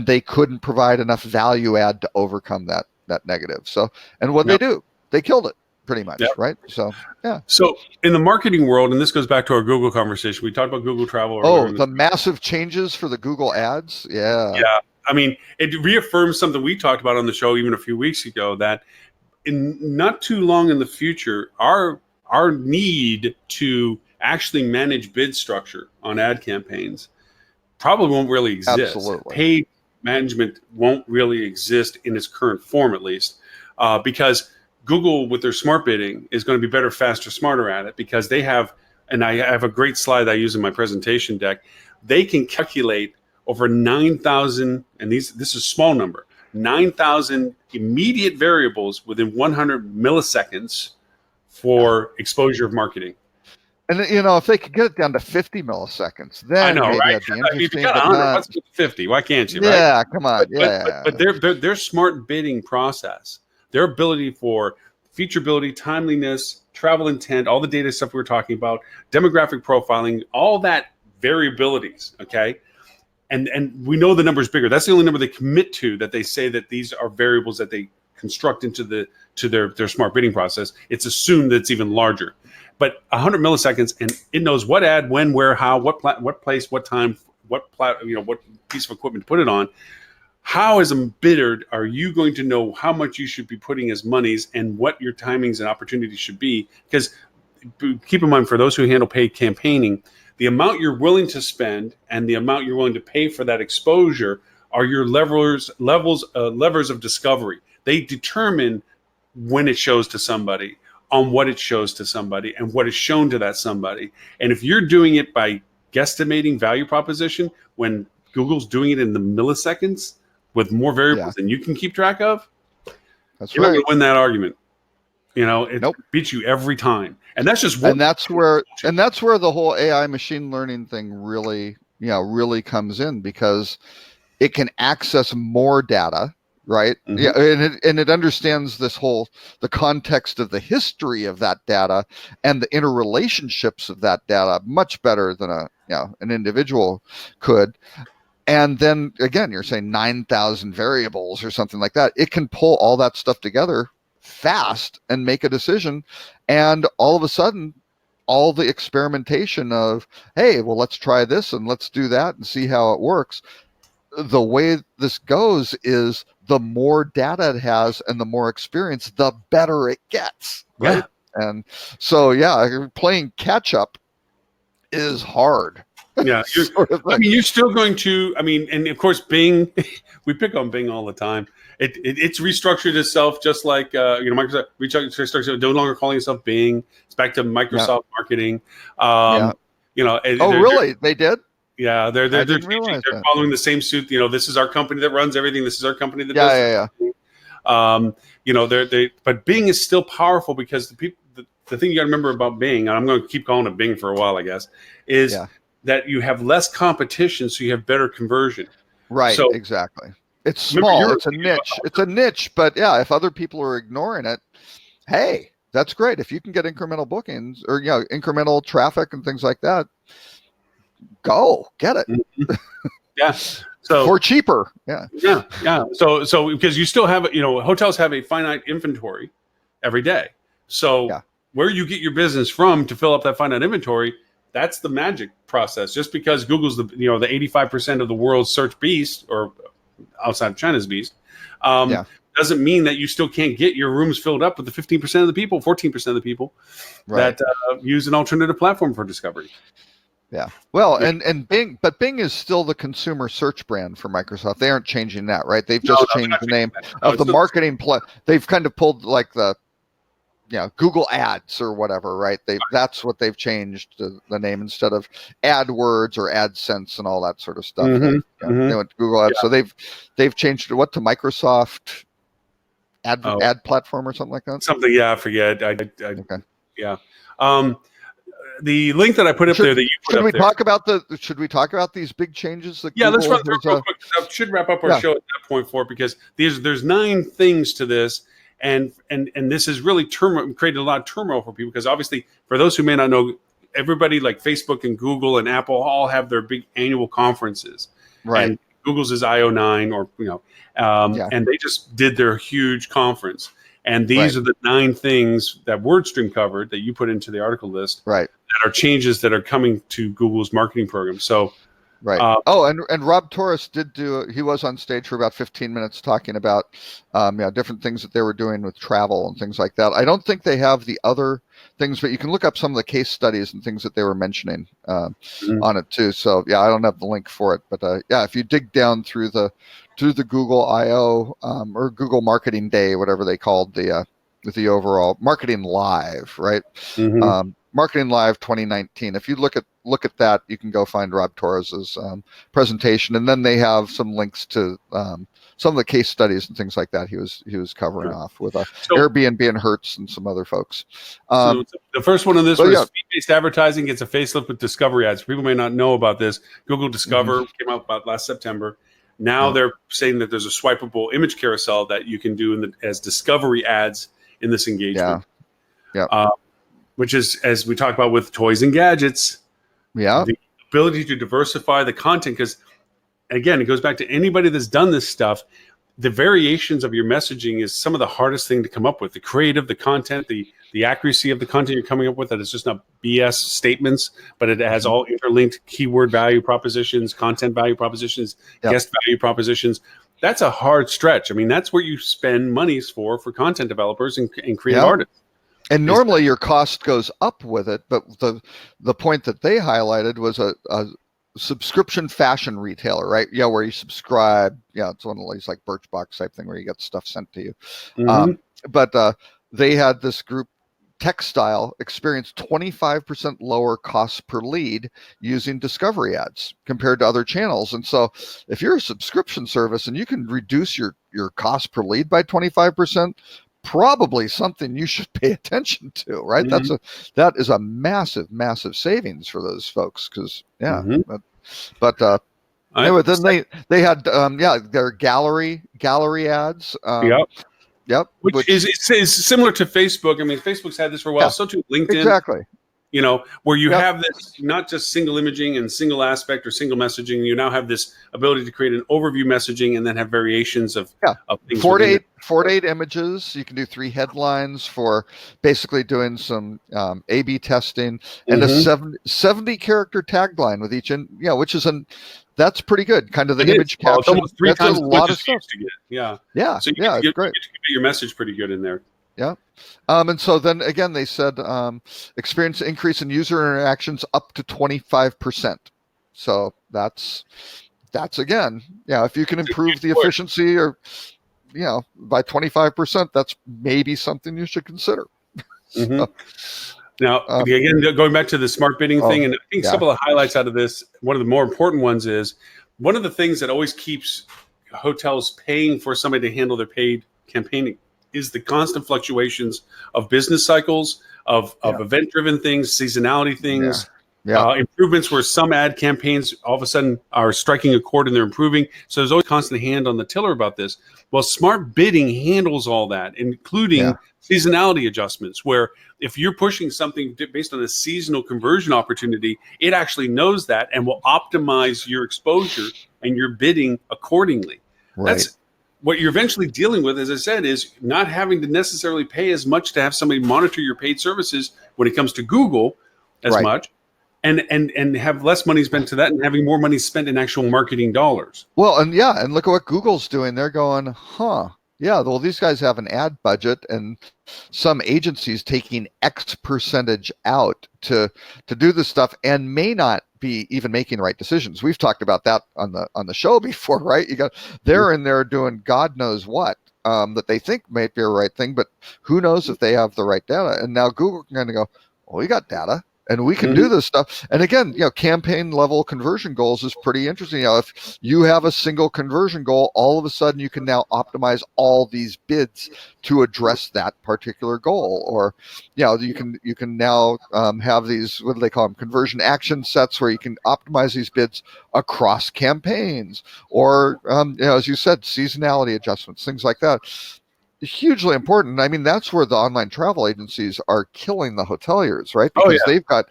they couldn't provide enough value add to overcome that negative. So, and what Yep. they do, they killed it pretty much, Yep. right? So, yeah. So in the marketing world, and this goes back to our Google conversation, we talked about Google Travel. Oh, the massive changes for the Google ads. Yeah. Yeah. I mean, it reaffirms something we talked about on the show even a few weeks ago, that in not too long in the future, our need to actually manage bid structure on ad campaigns probably won't really exist. Absolutely. Paid management won't really exist in its current form, at least, because Google, with their smart bidding, is going to be better, faster, smarter at it, because they have, and I have a great slide I use in my presentation deck. They can calculate over 9,000, and this is a small number, 9,000 immediate variables within 100 milliseconds for exposure of marketing. And if they could get it down to 50 milliseconds, then I know, maybe right? that'd be I mean, if you interesting. got but 100, not- let's get 50. Why can't you? yeah, Right? come on. But their smart bidding process, their ability for featureability, timeliness, travel intent, all the data stuff we were talking about, demographic profiling, all that variabilities, okay? And we know the number is bigger. That's the only number they commit to, that they say that these are variables that they construct into their smart bidding process. It's assumed that it's even larger. But 100 milliseconds, and it knows what ad, when, where, how, what place, what time, what piece of equipment to put it on. How, as a bidder, are you going to know how much you should be putting as monies and what your timings and opportunities should be? Because keep in mind, for those who handle paid campaigning, the amount you're willing to spend and the amount you're willing to pay for that exposure are your levers of discovery. They determine when it shows to somebody, on what it shows to somebody, and what is shown to that somebody. And if you're doing it by guesstimating value proposition, when Google's doing it in the milliseconds with more variables than you can keep track of, that's you're not right. going to win that argument. It beats you every time. And that's just one. And that's where the whole AI machine learning thing really comes in, because it can access more data. Right. Mm-hmm. Yeah. And it understands the context of the history of that data and the interrelationships of that data much better than an individual could. And then again, you're saying 9,000 variables or something like that. It can pull all that stuff together fast and make a decision. And all of a sudden, all the experimentation of, hey, well, let's try this and let's do that and see how it works. The way this goes is the more data it has and the more experience, the better it gets. Right. Yeah. And so, playing catch up is hard. Yeah. You're still going to, and of course, Bing, we pick on Bing all the time. It's restructured itself, just like, Microsoft restructured, no longer calling itself Bing. It's back to Microsoft marketing. Really? They did? Yeah, they're following the same suit. This is our company that runs everything. This is our company that does everything. But Bing is still powerful, because the thing you got to remember about Bing, and I'm going to keep calling it Bing for a while, I guess, is that you have less competition, so you have better conversion. Right. So, exactly. It's small. It's a niche. It's a niche, but if other people are ignoring it, hey, that's great. If you can get incremental bookings or incremental traffic and things like that, go get it. Mm-hmm. Yeah. So for cheaper. Yeah. So because you still have, hotels have a finite inventory every day. So where you get your business from to fill up that finite inventory, that's the magic process. Just because Google's the 85% of the world's search beast, or outside of China's beast, doesn't mean that you still can't get your rooms filled up with the 15% of the people, 14% of the people that use an alternative platform for discovery. Yeah. Well, and Bing is still the consumer search brand for Microsoft. They aren't changing that, right? They've just changed the name of the marketing they've kind of pulled like the Google Ads or whatever, right? That's what they've changed the name, instead of AdWords or AdSense and all that sort of stuff. Mm-hmm. They went to Google Ads. So they've changed it to Microsoft ad platform or something like that. Something, I forget. Okay. Yeah. The link that I put up there that you put up there. Should we talk about these big changes that let's run through real quick. I should wrap up our show at that point because there's 9 things to this, and this has really created a lot of turmoil for people, because obviously, for those who may not know, everybody like Facebook and Google and Apple all have their big annual conferences. Right. And Google's is IO9, or Yeah. and they just did their huge conference. And these Right. are the 9 things that WordStream covered that you put into the article list Right. that are changes that are coming to Google's marketing program. So, Right. And Rob Torres he was on stage for about 15 minutes talking about different things that they were doing with travel and things like that. I don't think they have the other things, but you can look up some of the case studies and things that they were mentioning on it too. So yeah, I don't have the link for it, but yeah, if you dig down through the Google I/O or Google Marketing Day, whatever they called the overall Marketing Live, right? Marketing Live 2019. If you look at that, you can go find Rob Torres's presentation, and then they have some links to some of the case studies and things like that he was covering off with Airbnb and Hertz and some other folks. So the first one on this was feed-based advertising gets a facelift with Discovery ads. People may not know about this. Google Discover came out about last September. Now they're saying that there's a swipeable image carousel that you can do as Discovery ads in this engagement. Yeah. Which is, as we talk about with toys and gadgets, the ability to diversify the content. Because, again, it goes back to anybody that's done this stuff. The variations of your messaging is some of the hardest thing to come up with. The creative, the content, the accuracy of the content you're coming up with, that it's just not BS statements, but it has all interlinked keyword value propositions, content value propositions, guest value propositions. That's a hard stretch. I mean, that's where you spend monies for content developers and creative artists. And normally your cost goes up with it, but the point that they highlighted was a subscription fashion retailer, right? Yeah, where you subscribe. Yeah, it's one of these like Birchbox type thing where you get stuff sent to you. But they had this group, Textile, experienced 25% lower costs per lead using Discovery ads compared to other channels. And so if you're a subscription service and you can reduce your cost per lead by 25%, probably something you should pay attention to, right? That is a massive savings for those folks, because but anyway, then they had their gallery ads. Which is similar to Facebook. I mean, Facebook's had this for a while. So too LinkedIn. Exactly. Where you have this not just single imaging and single aspect or single messaging. You now have this ability to create an overview messaging and then have variations of things. 4 to 8 images. You can do 3 headlines for basically doing some A/B testing, and a 70 character tagline with each, which is that's pretty good. Kind of the image caption. It's almost 3 times a lot of stuff to get. Yeah. So you get it's great. your message pretty good in there. Yeah. And so then again, they said experience increase in user interactions up to 25%. So that's again, if you can improve the efficiency or, by 25%, that's maybe something you should consider. Now, again, going back to the smart bidding thing, and I think some of the highlights out of this, one of the more important ones is one of the things that always keeps hotels paying for somebody to handle their paid campaigning is the constant fluctuations of business cycles, of event-driven things, seasonality things, improvements where some ad campaigns all of a sudden are striking a chord and they're improving. So there's always constant hand on the tiller about this. Well, smart bidding handles all that, including seasonality adjustments, where if you're pushing something based on a seasonal conversion opportunity, it actually knows that and will optimize your exposure and your bidding accordingly. Right. That's what you're eventually dealing with, as I said, is not having to necessarily pay as much to have somebody monitor your paid services when it comes to Google as much, and have less money spent to that and having more money spent in actual marketing dollars. Well, and look at what Google's doing. They're going, well, these guys have an ad budget, and some agencies taking X percentage out to do this stuff and may not be even making the right decisions. We've talked about that on the show before, right? They're in there doing God knows what that they think might be the right thing, but who knows if they have the right data. And now Google can kind of go, well, we got data and we can do this stuff. And again, campaign level conversion goals is pretty interesting. If you have a single conversion goal, all of a sudden you can now optimize all these bids to address that particular goal. Or, you can now have these, what do they call them, conversion action sets, where you can optimize these bids across campaigns, or, as you said, seasonality adjustments, things like that. Hugely important. I mean, that's where the online travel agencies are killing the hoteliers, right? Because they've got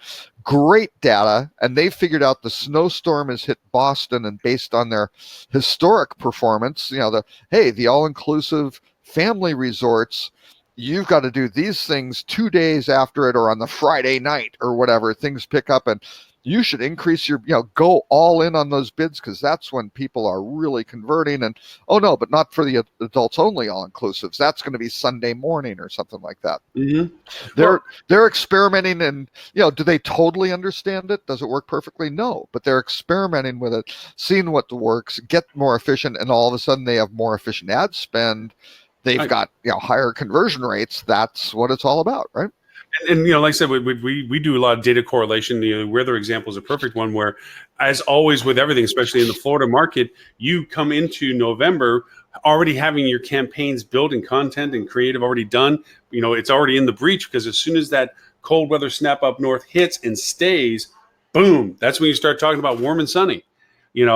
great data, and they figured out the snowstorm has hit Boston, and based on their historic performance, the all-inclusive family resorts, you've got to do these things 2 days after it or on the Friday night or whatever. Things pick up, and you should increase your, go all in on those bids, because that's when people are really converting. And oh no, but not for the adults only all inclusives. That's going to be Sunday morning or something like that. Mm-hmm. They're experimenting, and do they totally understand it? Does it work perfectly? No, but they're experimenting with it, seeing what works, get more efficient, and all of a sudden they have more efficient ad spend. They've got higher conversion rates. That's what it's all about, right? And like I said, we do a lot of data correlation. The weather example is a perfect one where, as always with everything, especially in the Florida market, you come into November already having your campaigns built and content and creative already done. It's already in the breach, because as soon as that cold weather snap up north hits and stays, boom, that's when you start talking about warm and sunny. These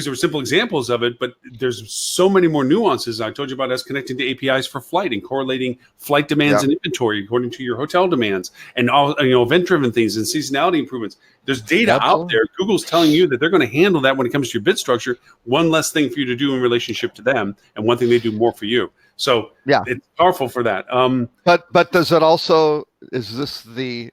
are simple examples of it, but there's so many more nuances. I told you about us connecting to APIs for flight and correlating flight demands and inventory according to your hotel demands, and all event-driven things and seasonality improvements. There's data out there. Google's telling you that they're going to handle that when it comes to your bid structure. One less thing for you to do in relationship to them, and one thing they do more for you. So it's powerful for that. But does it also? Is this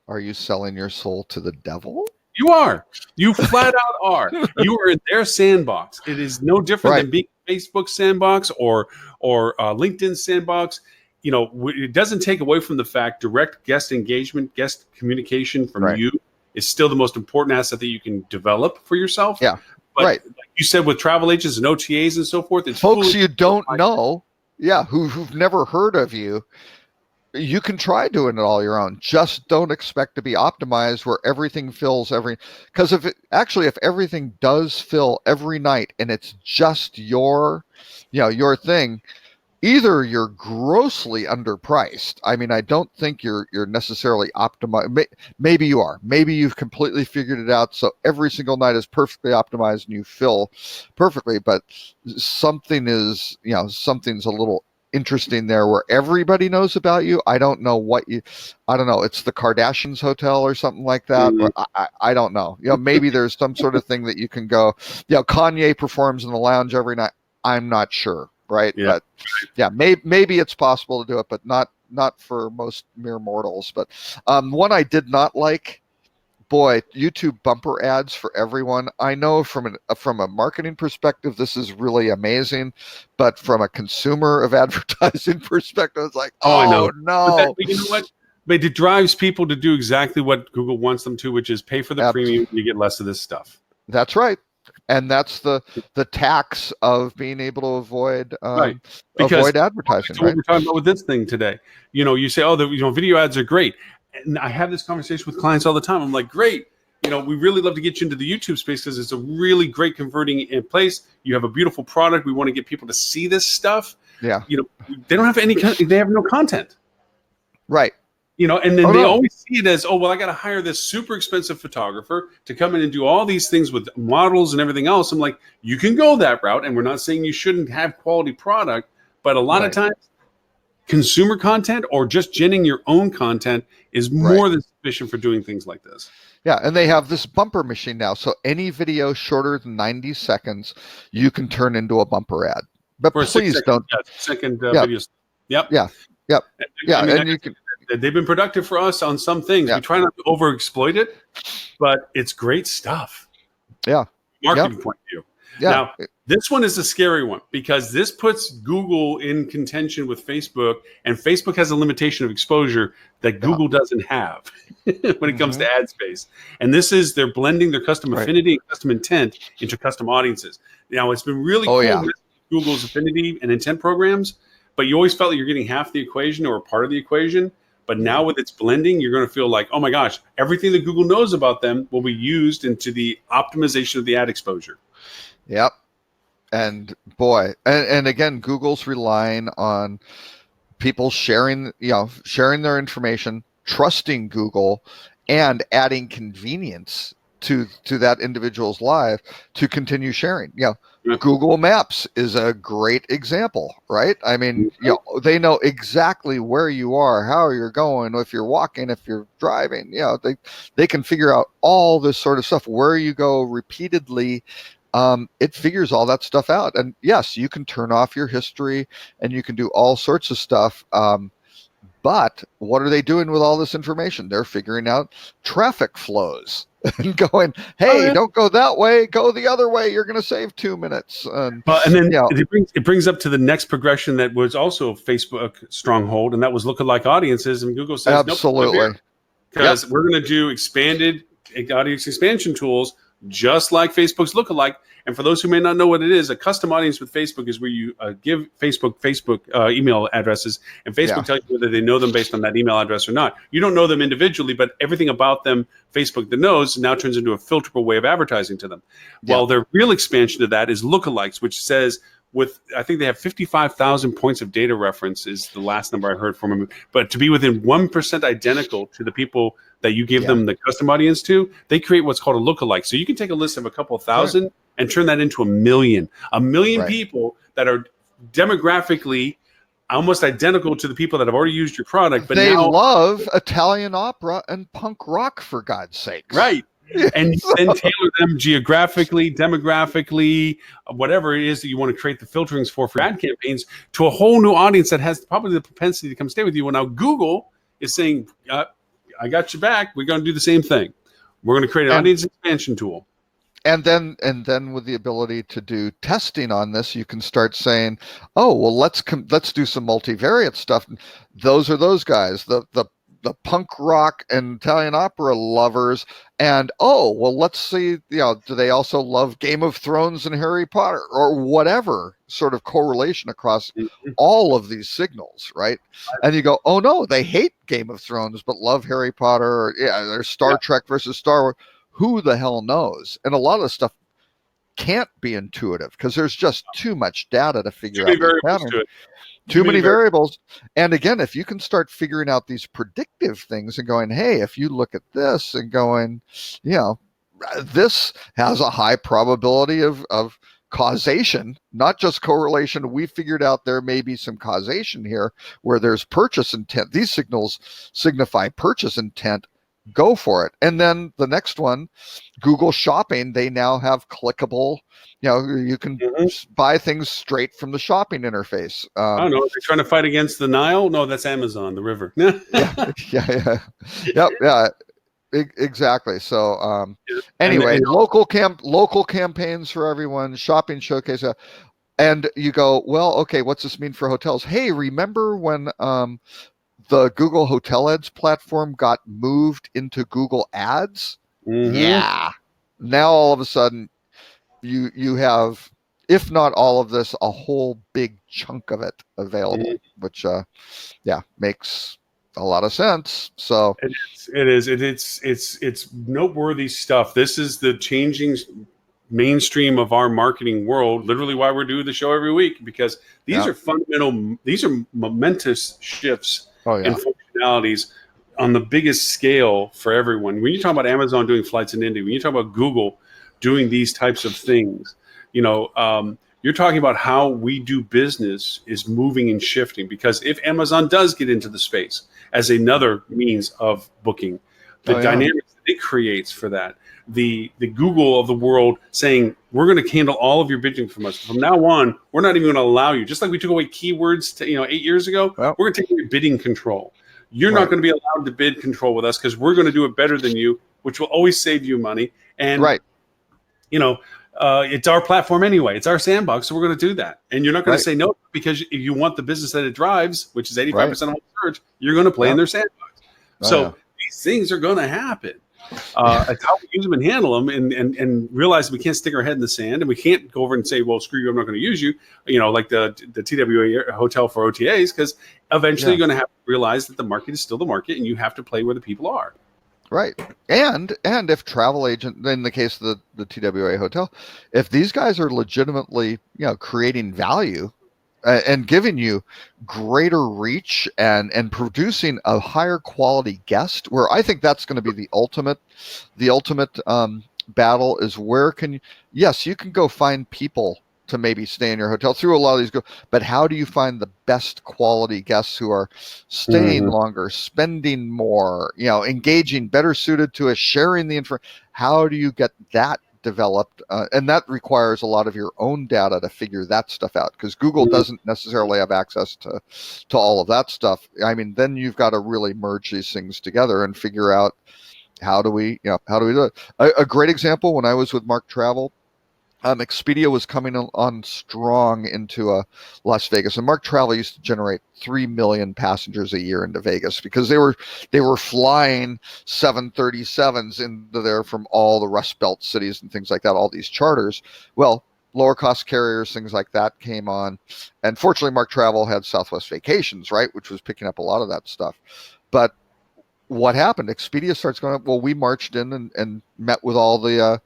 are you selling your soul to the devil? You are. You flat out are. You are in their sandbox. It is no different than being Facebook sandbox or LinkedIn sandbox. It doesn't take away from the fact direct guest engagement, guest communication from you is still the most important asset that you can develop for yourself. Yeah. But like you said, with travel agents and OTAs and so forth, it's folks you don't know, who've never heard of you. You can try doing it all your own. Just don't expect to be optimized where everything fills because if everything does fill every night and it's just your thing, either you're grossly underpriced. I mean, I don't think you're necessarily optimized. Maybe you are. Maybe you've completely figured it out, so every single night is perfectly optimized and you fill perfectly. But something's a little interesting there where everybody knows about you. I don't know. It's the Kardashians hotel or something like that. Mm-hmm. I don't know. Maybe there's some sort of thing that you can go, Kanye performs in the lounge every night. I'm not sure. Right. Yeah. But maybe it's possible to do it, but not for most mere mortals. But one I did not like, YouTube bumper ads for everyone. I know from a marketing perspective, this is really amazing, but from a consumer of advertising perspective, it's like, I know. No. But you know what? But it drives people to do exactly what Google wants them to, which is pay for the premium. You get less of this stuff. That's right. And that's the tax of being able to avoid advertising. What we're talking about with this thing today. You say, video ads are great. And I have this conversation with clients all the time. I'm like, great. We really love to get you into the YouTube space because it's a really great converting place. You have a beautiful product. We want to get people to see this stuff. Yeah. They don't have they have no content. Right. And then they always see it as, I got to hire this super expensive photographer to come in and do all these things with models and everything else. I'm like, you can go that route. And we're not saying you shouldn't have quality product, but a lot of times consumer content or just genning your own content is more than sufficient for doing things like this. Yeah, and they have this bumper machine now. So any video shorter than 90 seconds, you can turn into a bumper ad. But for please don't. Videos. Yep. Yeah. Yep. Yeah. And you can. They've been productive for us on some things. We try not to overexploit it, but it's great stuff. Yeah. Marketing point of view. Yeah. Now, this one is a scary one because this puts Google in contention with Facebook, and Facebook has a limitation of exposure that Google doesn't have when it comes to ad space. And this is they're blending their custom affinity and custom intent into custom audiences. Now, it's been really cool with Google's affinity and intent programs, but you always felt like you're getting half the equation or a part of the equation. But now with its blending, you're going to feel like, oh my gosh, everything that Google knows about them will be used into the optimization of the ad exposure. Yep. And and again, Google's relying on people sharing their information, trusting Google, and adding convenience to that individual's life to continue sharing. Yeah. Google Maps is a great example, right? I mean, they know exactly where you are, how you're going, if you're walking, if you're driving. They can figure out all this sort of stuff, where you go repeatedly. It figures all that stuff out. And yes, you can turn off your history and you can do all sorts of stuff. But what are they doing with all this information? They're figuring out traffic flows and going, hey, don't go that way, go the other way. You're going to save 2 minutes. And then it brings up to the next progression that was also Facebook stronghold, and that was lookalike audiences. And Google says, absolutely, because we're going to do expanded audience expansion tools just like Facebook's lookalike. And for those who may not know what it is, a custom audience with Facebook is where you give Facebook email addresses, and Facebook tells you whether they know them based on that email address or not. You don't know them individually, but everything about them, Facebook that knows, now turns into a filterable way of advertising to them. Well, their real expansion of that is lookalikes, which says, I think they have 55,000 points of data reference is the last number I heard from them. But to be within 1% identical to the people that you give them the custom audience to, they create what's called a lookalike. So you can take a list of a couple of thousand and turn that into a million people that are demographically almost identical to the people that have already used your product. But they love Italian opera and punk rock, for God's sakes. Right. And then tailor them geographically, demographically, whatever it is that you want to create the filterings for ad campaigns to a whole new audience that has probably the propensity to come stay with you. Well, now Google is saying, I got you back. We're going to do the same thing. We're going to create an audience expansion tool. And then with the ability to do testing on this, you can start saying, oh, well, let's do some multivariate stuff. Those are those guys, the punk rock and Italian opera lovers. And, oh, well, let's see, do they also love Game of Thrones and Harry Potter or whatever sort of correlation across all of these signals, right? And you go, oh, no, they hate Game of Thrones but love Harry Potter. Or, there's Star Trek versus Star Wars. Who the hell knows? And a lot of the stuff can't be intuitive because there's just too much data to figure out. Too many variables. And again, if you can start figuring out these predictive things and going, hey, if you look at this and going, this has a high probability of causation, not just correlation. We figured out there may be some causation here where there's purchase intent. These signals signify purchase intent. Go for it. And then the next one, Google Shopping, they now have clickable, you can buy things straight from the shopping interface. I don't know. Are they trying to fight against the Nile? No, that's Amazon, the river. Exactly. So anyway, local campaigns for everyone, shopping showcase. And you go, well, okay, what's this mean for hotels? Hey, remember when the Google Hotel Ads platform got moved into Google Ads? Yeah. Now all of a sudden you have, if not all of this, a whole big chunk of it available, which makes a lot of sense. So it's noteworthy stuff. This is the changing mainstream of our marketing world, literally why we're doing the show every week, because these are momentous shifts and functionalities on the biggest scale for everyone. When you talk about Amazon doing flights in India, when you talk about Google doing these types of things, you're talking about how we do business is moving and shifting. Because if Amazon does get into the space as another means of booking, the dynamics that it creates for that, the Google of the world saying, we're going to handle all of your bidding from us. From now on, we're not even going to allow you. Just like we took away keywords 8 years ago, we're going to take away bidding control. You're not going to be allowed to bid control with us because we're going to do it better than you, which will always save you money. And, it's our platform anyway. It's our sandbox, so we're going to do that. And you're not going to say no because if you want the business that it drives, which is 85% of all search, you're going to play in their sandbox. These things are going to happen. It's how we use them and handle them and realize we can't stick our head in the sand and we can't go over and say, well, screw you, I'm not going to use you, like the TWA hotel for OTAs, because eventually you're going to have to realize that the market is still the market and you have to play where the people are. Right. And if travel agent, in the case of the TWA hotel, if these guys are legitimately, creating value and giving you greater reach and producing a higher quality guest, where I think that's going to be the ultimate battle is where can you, yes, you can go find people to maybe stay in your hotel through a lot of these but how do you find the best quality guests who are staying longer, spending more, engaging, better suited to us, sharing the information? How do you get that developed? And that requires a lot of your own data to figure that stuff out, because Google doesn't necessarily have access to all of that stuff. I mean, then you've got to really merge these things together and figure out how do we do it. A great example, when I was with Mark Travel, Expedia was coming on strong into Las Vegas, and Mark Travel used to generate 3 million passengers a year into Vegas because they were flying 737s into there from all the Rust Belt cities and things like that, all these charters. Well, lower cost carriers, things like that came on, and fortunately Mark Travel had Southwest Vacations, right, which was picking up a lot of that stuff. But what happened? Expedia starts going up. Well, we marched in and met with all the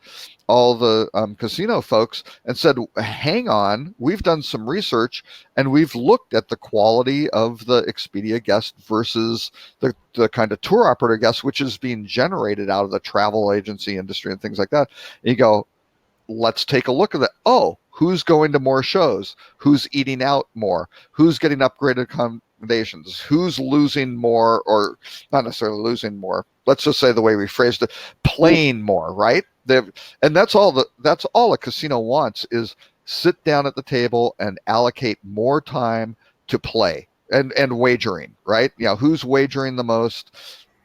casino folks and said, hang on, we've done some research and we've looked at the quality of the Expedia guest versus the kind of tour operator guest, which is being generated out of the travel agency industry and things like that. And you go, let's take a look at that. Oh, who's going to more shows? Who's eating out more? Who's getting upgraded accommodations? Who's losing more, or not necessarily losing more? Let's just say the way we phrased it, playing more, right? And that's all a casino wants, is sit down at the table and allocate more time to play and wagering, right? Who's wagering the most?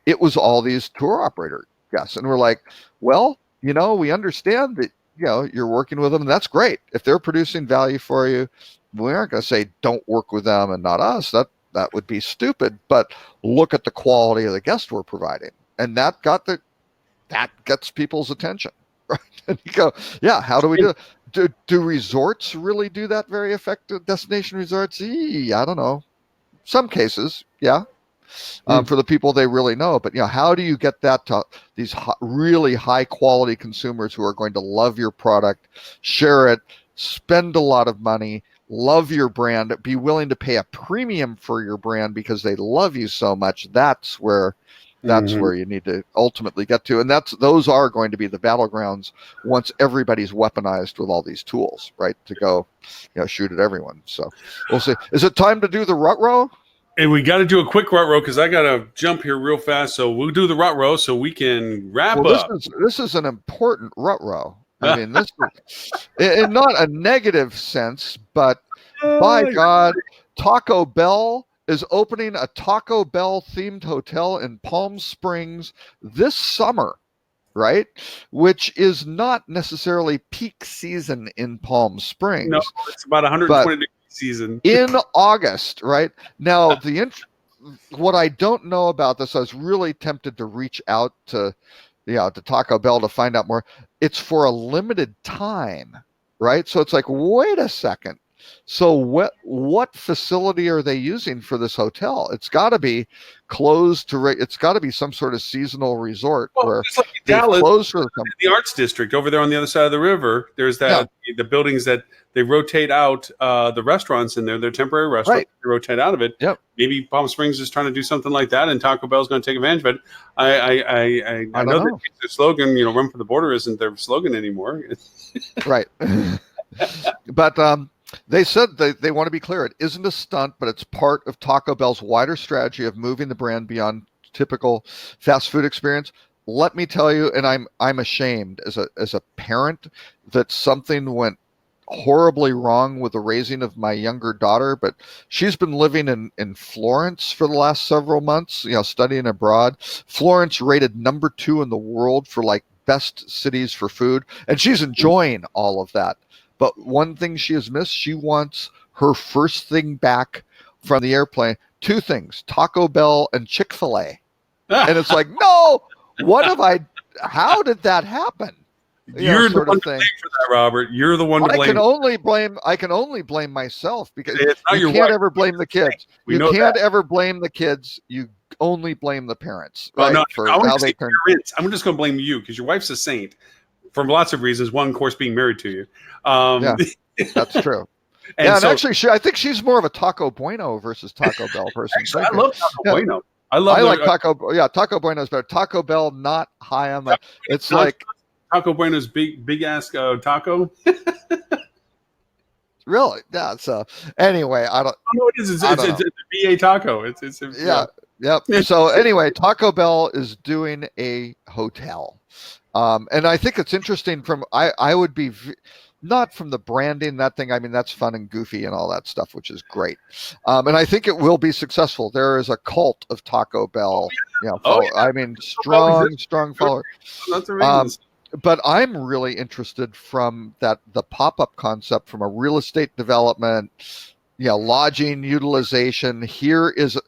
It was all these tour operator guests. And we're like, well, we understand that, you're working with them, and that's great. If they're producing value for you, we aren't going to say don't work with them and not us. That would be stupid. But look at the quality of the guest we're providing. And that gets people's attention, right? And you go, yeah, how do we do it? Do resorts really do that very effective? Destination resorts? I don't know. Some cases, yeah. For the people they really know. But how do you get that to these really high quality consumers who are going to love your product, share it, spend a lot of money, love your brand, be willing to pay a premium for your brand because they love you so much? That's where you need to ultimately get to. And those are going to be the battlegrounds once everybody's weaponized with all these tools, right? To go, shoot at everyone. So we'll see. Is it time to do the rut row? And we got to do a quick rut row because I got to jump here real fast. So we'll do the rut row so we can wrap up. This is an important rut row. I mean, this is, in not a negative sense, but by God, Taco Bell is opening a Taco Bell themed hotel in Palm Springs this summer, right? Which is not necessarily peak season in Palm Springs. No, it's about 120 degrees season in August, right? Now, what I don't know about this, I was really tempted to reach out to Taco Bell to find out more. It's for a limited time, right? So it's like, wait a second. So what facility are they using for this hotel? It's got to be closed to. It's got to be some sort of seasonal resort where it's like Dallas, closed for the Arts District over there on the other side of the river. There's the buildings that they rotate out the restaurants in there. They're temporary restaurants. Right. They rotate out of it. Yep. Maybe Palm Springs is trying to do something like that, and Taco Bell's going to take advantage of it. I know that their slogan, "Run for the border," isn't their slogan anymore. Right. But they said they want to be clear. It isn't a stunt, but it's part of Taco Bell's wider strategy of moving the brand beyond typical fast food experience. Let me tell you, and I'm ashamed as a parent that something went horribly wrong with the raising of my younger daughter, but she's been living in Florence for the last several months, studying abroad. Florence rated number 2 in the world for like best cities for food, and she's enjoying all of that. But one thing she has missed, she wants her first thing back from the airplane. 2 things, Taco Bell and Chick-fil-A. And it's like, no, how did that happen? You're the one to blame for that, Robert. You're the one to blame. I can only blame myself, because it's not you can't ever blame the kids. You can't ever blame the kids. You only blame the parents. Right? No, for how they turn. I'm just going to blame you because your wife's a saint for lots of reasons. One, of course, being married to you. Yeah, that's true. And yeah, and so, actually, I think she's more of a Taco Bueno versus Taco Bell person. actually, I love Taco Yeah. Bueno. I love I the, like Taco. Yeah, Taco Bueno is better. Taco Bell, not high on the. It's not like Taco Bueno's big ass taco. really. Yeah. So anyway, I don't. No, it is. I don't It's know. a BA taco. It's Yeah. Yep. So anyway, Taco Bell is doing a hotel, and I think it's interesting. I would be not from the branding that thing. I mean, that's fun and goofy and all that stuff, which is great. And I think it will be successful. There is a cult of Taco Bell. I mean, strong follower. That's the reasons. But I'm really interested from the pop-up concept from a real estate development, lodging utilization. Here is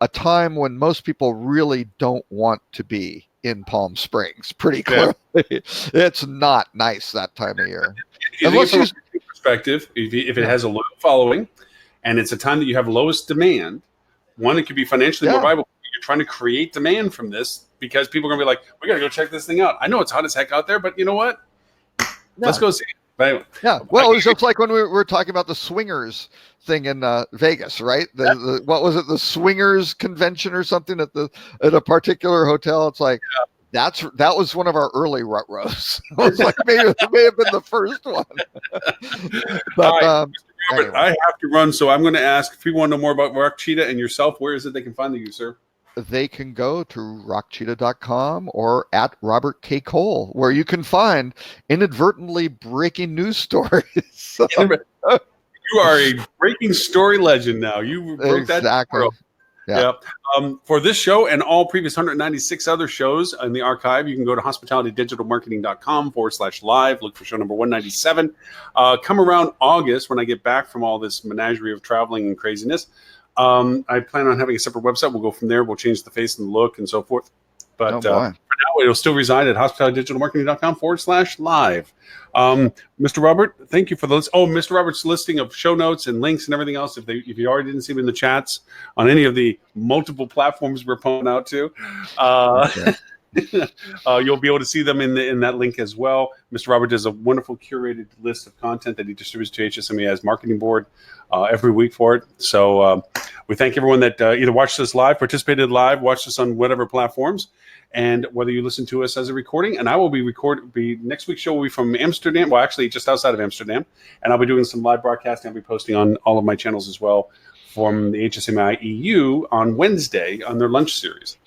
a time when most people really don't want to be in Palm Springs. Pretty clearly, it's not nice that time of year. Unless from a perspective, if it has a low following, and it's a time that you have lowest demand, one, it could be financially more viable. You're trying to create demand from this because people are going to be like, we got to go check this thing out. I know it's hot as heck out there, but you know what? Let's go see it. But anyway, well, it was just like when we were talking about the swingers thing in Vegas, right? What was it? The swingers convention or something at a particular hotel. It's like that was one of our early rut rows. It was like maybe it may have been the first one. But Robert, anyway. I have to run, so I'm going to ask if people want to know more about Rock Cheetah and yourself. Where is it they can find you, sir? They can go to rockcheetah.com or at Robert K. Cole, where you can find inadvertently breaking news stories. So, you are a breaking story legend now. You broke that. Exactly. Yeah. For this show and all previous 196 other shows in the archive, you can go to hospitalitydigitalmarketing.com/live. Look for show number 197. Come around August when I get back from all this menagerie of traveling and craziness. I plan on having a separate website. We'll go from there. We'll change the face and the look and so forth. But for now, it'll still reside at hospitalitydigitalmarketing.com/live. Mr. Robert, thank you for the list. Oh, Mr. Robert's listing of show notes and links and everything else. If you already didn't see them in the chats on any of the multiple platforms we're pulling out to, you'll be able to see them in that link as well. Mr. Robert does a wonderful curated list of content that he distributes to HSMEI's marketing board every week for it. So we thank everyone that either watched us live, participated live, watched us on whatever platforms, and whether you listen to us as a recording. And I will be next week's show will be from Amsterdam. Well, actually, just outside of Amsterdam, and I'll be doing some live broadcasting. I'll be posting on all of my channels as well from the HSMEI EU on Wednesday on their lunch series.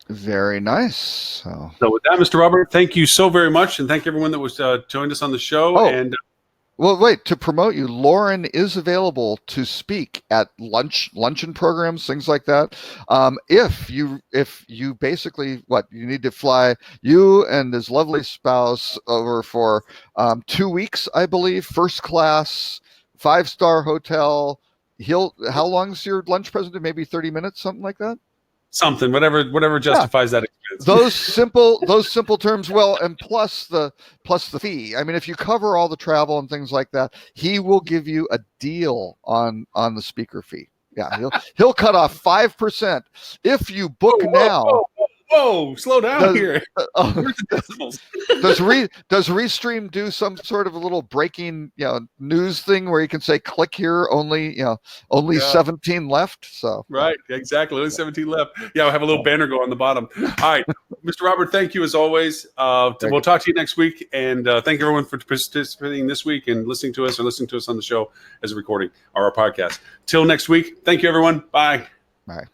Very nice. So with that, Mr. Robert, thank you so very much, and thank everyone that was joined us on the show. And well, wait, to promote you, Lauren is available to speak at luncheon programs, things like that. If you basically you need to fly you and his lovely spouse over for 2 weeks, I believe, first class, 5-star hotel. How long's your lunch presentation? Maybe 30 minutes, something like that. Something, whatever justifies that expense. Those simple terms. Well, and plus the fee. I mean, if you cover all the travel and things like that, he will give you a deal on the speaker fee. Yeah, he'll cut off 5% if you book now. Whoa, slow down here. Does Restream do some sort of a little breaking news thing where you can say click here, only 17 left? So right, exactly, only 17 left. Yeah, I'll have a little banner go on the bottom. All right, Mr. Robert, thank you as always. We'll talk to you next week, and thank everyone for participating this week and listening to us on the show as a recording or our podcast. Till next week, thank you, everyone. Bye. Bye.